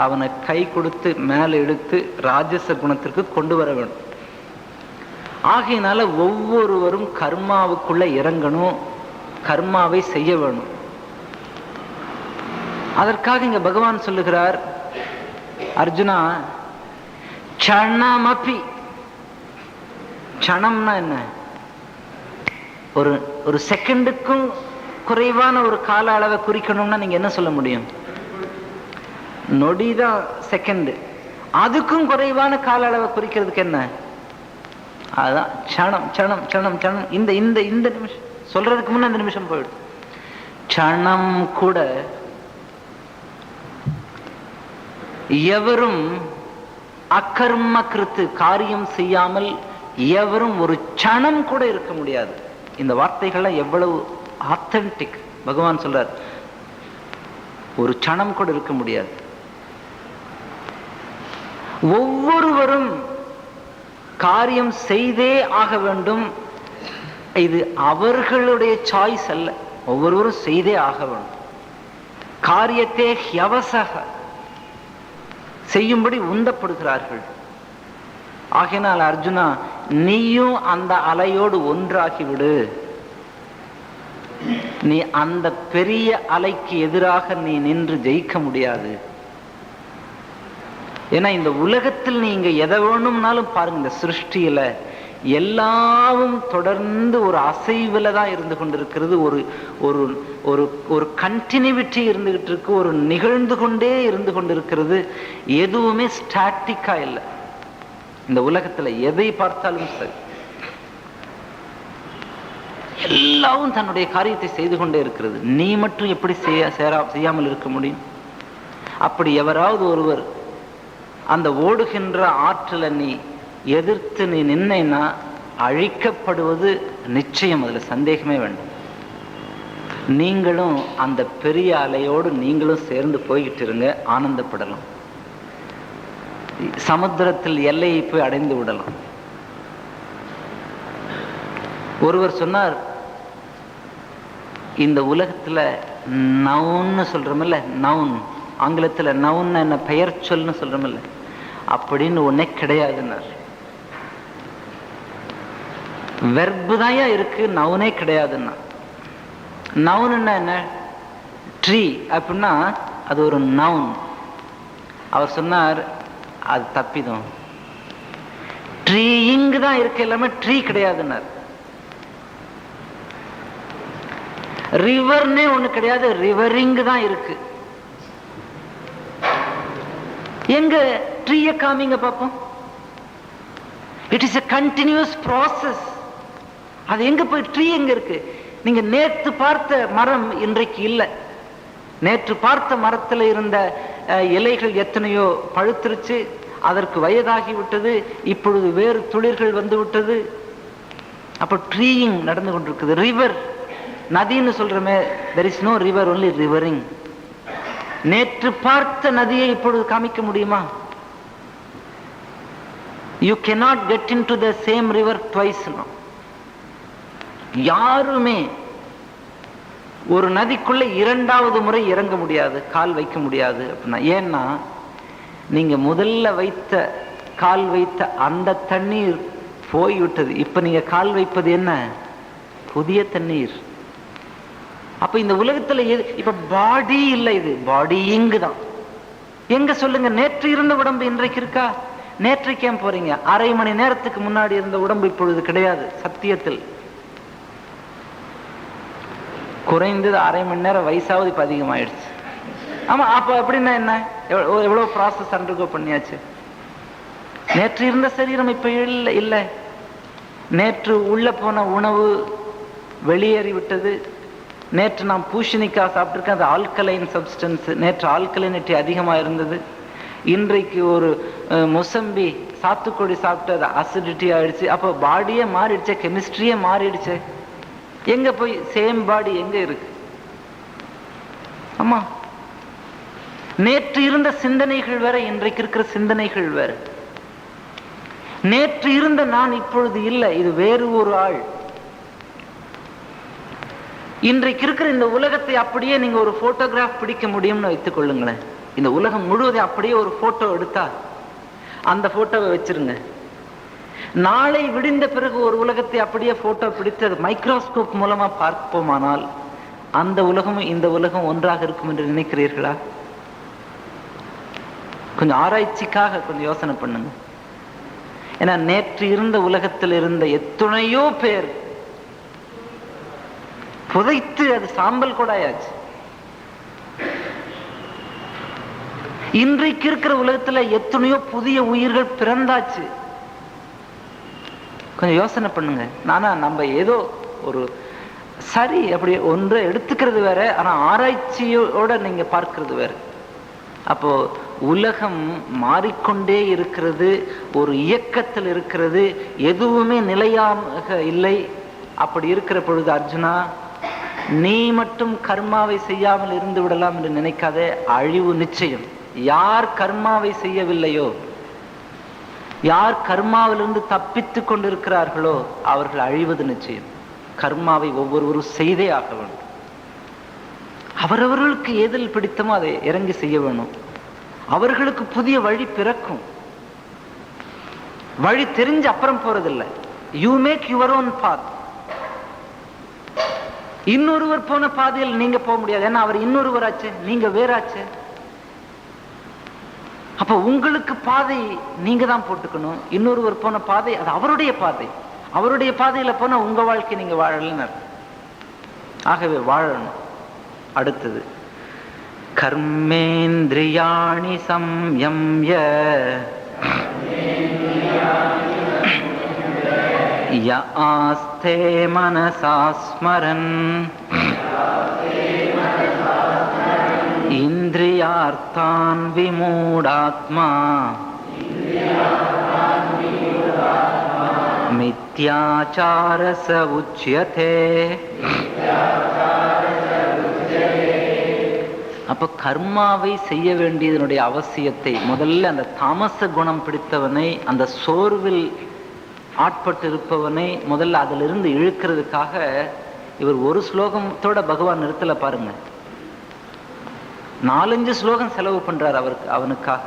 அவனை கை கொடுத்து மேலே எடுத்து ராஜச குணத்திற்கு கொண்டு வர வேண்டும். ஆகையினால ஒவ்வொருவரும் கர்மாவுக்குள்ள இறங்கணும், கர்மாவை செய்ய வேணும். அதற்காக இங்க பகவான் சொல்லுகிறார், அர்ஜுனா க்ஷணமபி. க்ஷணம்னா என்ன? ஒரு செகண்டுக்கும் குறைவான ஒரு கால அளவை குறிக்கணும்னா நீங்க என்ன சொல்ல முடியும்? நொடிதான் செகண்ட். அதுக்கும் குறைவான கால அளவை குறிக்கிறதுக்கு என்ன? அதான் க்ஷணம் க்ஷணம் க்ஷணம் க்ஷணம். இந்த இந்த இந்த நிமிஷம் சொல்றதுக்கு முன்ன அந்த நிமிஷம் போயிடும். க்ஷணம் கூட எவரும் அகர்ம கிருத்து, காரியம் செய்யாமல் எவரும் ஒரு க்ஷணம் கூட இருக்க முடியாது. இந்த வார்த்தைகள்லாம் எவ்வளவு ஆத்தென்டிக். பகவான் சொல்றார், ஒரு க்ஷணம் கூட இருக்க முடியாது. ஒவ்வொருவரும் காரியம் செய்தே ஆக வேண்டும். இது அவர்களுடைய சாய்ஸ் அல்ல, ஒவ்வொருவரும் செய்தே ஆக வேண்டும். காரியத்தே ஹ்யவசக, செய்யும்படி உந்தப்படுகிறார்கள். ஆகையினால் அர்ஜுனா, நீயும் அந்த அலையோடு ஒன்றாகிவிடு. நீ அந்த பெரிய அலைக்கு எதிராக நீ நின்று ஜெயிக்க முடியாது. ஏன்னா இந்த உலகத்தில் நீங்க எதை வேணும்னாலும் பாருங்க, இந்த சிருஷ்டியில எல்லாவும் தொடர்ந்து ஒரு அசைவுல தான் இருந்து கொண்டிருக்கிறது. ஒரு ஒரு ஒரு ஒரு கண்டினியூட்டி இருந்துகிட்டு இருக்கு, ஒரு நிகழ்ந்து கொண்டே இருந்து கொண்டிருக்கிறது. எதுவுமே ஸ்டாட்டிக்கா இல்லை. இந்த உலகத்துல எதை பார்த்தாலும் சரி, எல்லாவும் தன்னுடைய காரியத்தை செய்து கொண்டே இருக்கிறது. நீ மட்டும் எப்படி செய்யாமல் இருக்க முடியும்? அப்படி எவராவது ஒருவர் அந்த ஓடுகின்ற ஆற்றலை நீ எதிர்த்து நீ நின்னா அழிக்கப்படுவது நிச்சயம், அதுல சந்தேகமே வேண்டும். நீங்களும் அந்த பெரிய அலையோடு நீங்களும் சேர்ந்து போய்கிட்டு இருங்க, ஆனந்தப்படலாம். சமுத்திரத்தில் எல்லையை போய் அடைந்து விடலாம். ஒருவர் சொன்னார், இந்த உலகத்துல நவுன்னு சொல்றோமில்ல, நவுன் ஆங்கிலத்துல நவுன் என்ன, பெயர் சொல்னு சொல்றோமில்ல, அப்படின்னு ஒன்னே கிடையாதுன்னார். வெர்பு தான் இருக்கு, நவுனே கிடையாதுன்னா. நவுன்னா என்ன? ட்ரீ அப்படின்னா அது ஒரு நவுன். அவர் சொன்னார் அது தப்பிதும், ட்ரீயிங் தான் இருக்கு, எல்லாமே ட்ரீ கிடையாதுன்னார். ரிவர்னே ஒண்ணு கிடையாது, ரிவரிங் தான் இருக்கு. எங்க ட்ரீய காமிங்க பாப்போம். It is a continuous process. அது எங்க போய் ட்ரீ எங்க இருக்கு? நீங்க நேற்று பார்த்த மரம் இன்றைக்கு இல்லை. நேற்று பார்த்த மரத்தில் இருந்த இலைகள் எத்தனையோ பழுத்திருச்சு, அதற்கு வயதாகி விட்டது, இப்பொழுது வேறு துளிர்கள் வந்து விட்டது. அப்ப ட்ரீயிங் நடந்து கொண்டிருக்குது. ரிவர், நதின்னு சொல்றமே, there is no river, only rivering. நேற்று பார்த்த நதியை இப்பொழுது காமிக்க முடியுமா? You cannot get into the same river twice. No. யாருமே ஒரு நதிக்குள்ள இரண்டாவது முறை இறங்க முடியாது, கால் வைக்க முடியாது அப்படின்னா. ஏன்னா நீங்க முதல்ல கால் வைத்த அந்த தண்ணீர் போய்விட்டது. இப்ப நீங்க கால் வைப்பது என்ன? புதிய தண்ணீர். அப்ப இந்த உலகத்துல இப்ப பாடி இல்லை, இது பாடியிங் தான். எங்க சொல்லுங்க? நேற்று இருந்த உடம்பு இன்றைக்கு இருக்கா? நேற்றைக்கு ஏன் போறீங்க? அரை மணி நேரத்துக்கு முன்னாடி இருந்த உடம்பு இப்பொழுது கிடையாது. சத்தியத்தில் குறைந்தது அரை மணி நேரம் வயசாவது இப்ப அதிகமாயிடுச்சு. ஆமா, அப்ப அப்படின்னா என்ன? எவ்வளவு ப்ராசஸ் அண்டர்கோ பண்ணியாச்சு. நேற்று இருந்த சரீரம் இப்ப இல்லை. நேற்று உள்ள போன உணவு வெளியேறி விட்டது. நேற்று நாம் பூசணிக்காய் சாப்பிட்டிருக்கேன், அது ஆல்கலைன் சப்ஸ்டன்ஸ். நேற்று ஆல்கலைனிட்டி அதிகமா இருந்தது. இன்றைக்கு ஒரு மொசம்பி சாத்துக்குடி சாப்பிட்டு அது அசிடிட்டி ஆயிடுச்சு. அப்போ பாடியே மாறிடுச்சு, கெமிஸ்ட்ரியே மாறிடுச்சு. எங்க போய் சேம் பாடி எங்க இருக்கு? ஆமா, நேற்று இருந்த சிந்தனைகள் வேற, இன்றைக்கு இருக்கிற சிந்தனைகள் வேற. நேற்று இருந்த நான் இப்பொழுது இல்லை, இது வேறு ஒரு ஆள். இன்றைக்கு இருக்கிற இந்த உலகத்தை அப்படியே நீங்க ஒரு போட்டோகிராஃப் பிடிக்க முடியும்னு வைத்துக் கொள்ளுங்களேன். இந்த உலகம் முழுவதும் அப்படியே ஒரு போட்டோ எடுத்தா அந்த போட்டோவை வச்சிருங்க. நாளை விடிந்த பிறகு ஒரு உலகத்தை அப்படியே போட்டோ பிடித்து அது மைக்ரோஸ்கோப் மூலமா பார்ப்போமானால் அந்த உலகமும் இந்த உலகம் ஒன்றாக இருக்கும் என்று நினைக்கிறீர்களா? கொஞ்சம் ஆராய்ச்சிக்காக கொஞ்சம் யோசனை பண்ணுங்க. ஏன்னா நேற்று இருந்த உலகத்தில் இருந்த எத்தனையோ பேர் புதைத்து அது சாம்பல் கூட ஆயாச்சு. இன்றைக்கு இருக்கிற உலகத்துல எத்தனையோ புதிய உயிர்கள் பிறந்தாச்சு. கொஞ்சம் யோசனை பண்ணுங்க. நானா நம்ம ஏதோ ஒரு சரி அப்படி ஒன்றை எடுத்துக்கிறது வேற, ஆனா ஆராய்ச்சியோட நீங்க பார்க்கிறது வேற. அப்போ உலகம் மாறிக்கொண்டே இருக்கிறது, ஒரு இயக்கத்தில் இருக்கிறது, எதுவுமே நிலையாக இல்லை. அப்படி இருக்கிற பொழுது அர்ஜுனா, நீ மட்டும் கர்மாவை செய்யாமல் இருந்து விடலாம் என்று நினைக்காதே. அழிவு நிச்சயம். யார் கர்மாவை செய்யவில்லையோ, யார் கர்மாவிலிருந்து தப்பித்து கொண்டிருக்கிறார்களோ அவர்கள் அழிவது நிச்சயம். கர்மாவை ஒவ்வொருவரும் செய்தே ஆக வேண்டும். அவரவர்களுக்கு எதில் பிடித்தமோ அதை இறங்கி செய்ய வேணும். அவர்களுக்கு புதிய வழி பிறக்கும். வழி தெரிஞ்சு அப்புறம் போறதில்லை. You make your own path. இன்னொருவர் போன பாதையில் நீங்க போக முடியாது. ஏன்னா அவர் இன்னொருவராச்சு, நீங்க வேறாச்சு. அப்ப உங்களுக்கு பாதை நீங்க தான் போட்டுக்கணும். இன்னொருவர் போன பாதை அது அவருடைய பாதை. அவருடைய பாதையில போனா உங்க வாழ்க்கை நீங்க வாழலன்னு. ஆகவே வாழணும். அடுத்தது கர்மேந்திரியாணி சம்யம்ய ய ஆஸ்தே மனசா ஸ்மரன் இந்திரியார்த்தான் விமூடாத்மா மித்யாசாரஸ உச்யதே. அப்ப கர்மாவை செய்ய வேண்டியதனுடைய அவசியத்தை முதல்ல அந்த தாமச குணம் பிடித்தவனை, அந்த சோர்வில் ஆட்பட்டு இருப்பவனை முதல்ல அதிலிருந்து இழுக்கிறதுக்காக இவர் ஒரு ஸ்லோகத்தோட பகவான் நிறுத்தல பாருங்க. 4-5 ஸ்லோகம் செலவு பண்றார் அவனுக்காக.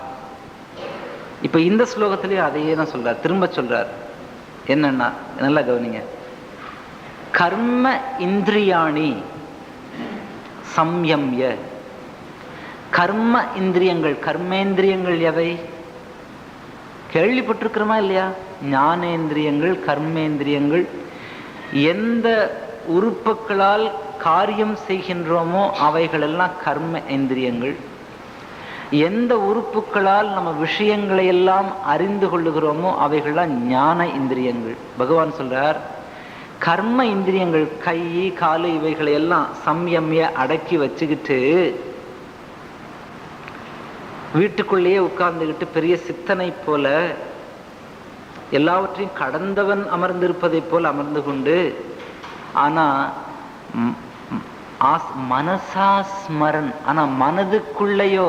இப்ப இந்த ஸ்லோகத்திலேயே அதையே தான் சொல்றார், திரும்ப சொல்றார். என்னன்னா நல்லா கவனிங்க. கர்ம இந்திரியாணி சம்யம்ய. கர்ம இந்திரியங்கள், கர்மேந்திரியங்கள் எவை? கேள்விப்பட்டிருக்கிறோமா இல்லையா? ஞானேந்திரியங்கள், கர்மேந்திரியங்கள். எந்த உறுப்புகளால் காரியம் செய்கின்றோமோ அவைகளெல்லாம் கர்ம இந்திரியங்கள். எந்த உறுப்புகளால் நம்ம விஷயங்களை எல்லாம் அறிந்து கொள்ளுகிறோமோ அவைகள்லாம் ஞான இந்திரியங்கள். பகவான் சொல்றார், கர்ம இந்திரியங்கள் கை காலு இவைகளை எல்லாம் சம்யம்ய அடக்கி வச்சுக்கிட்டு வீட்டுக்குள்ளேயே உட்கார்ந்துகிட்டு பெரிய சித்தனை போல எல்லாவற்றையும் கடந்தவன் அமர்ந்திருப்பதை போல் அமர்ந்து கொண்டு, ஆனா மனசா ஸ்மரன், ஆனா மனதுக்குள்ளேயோ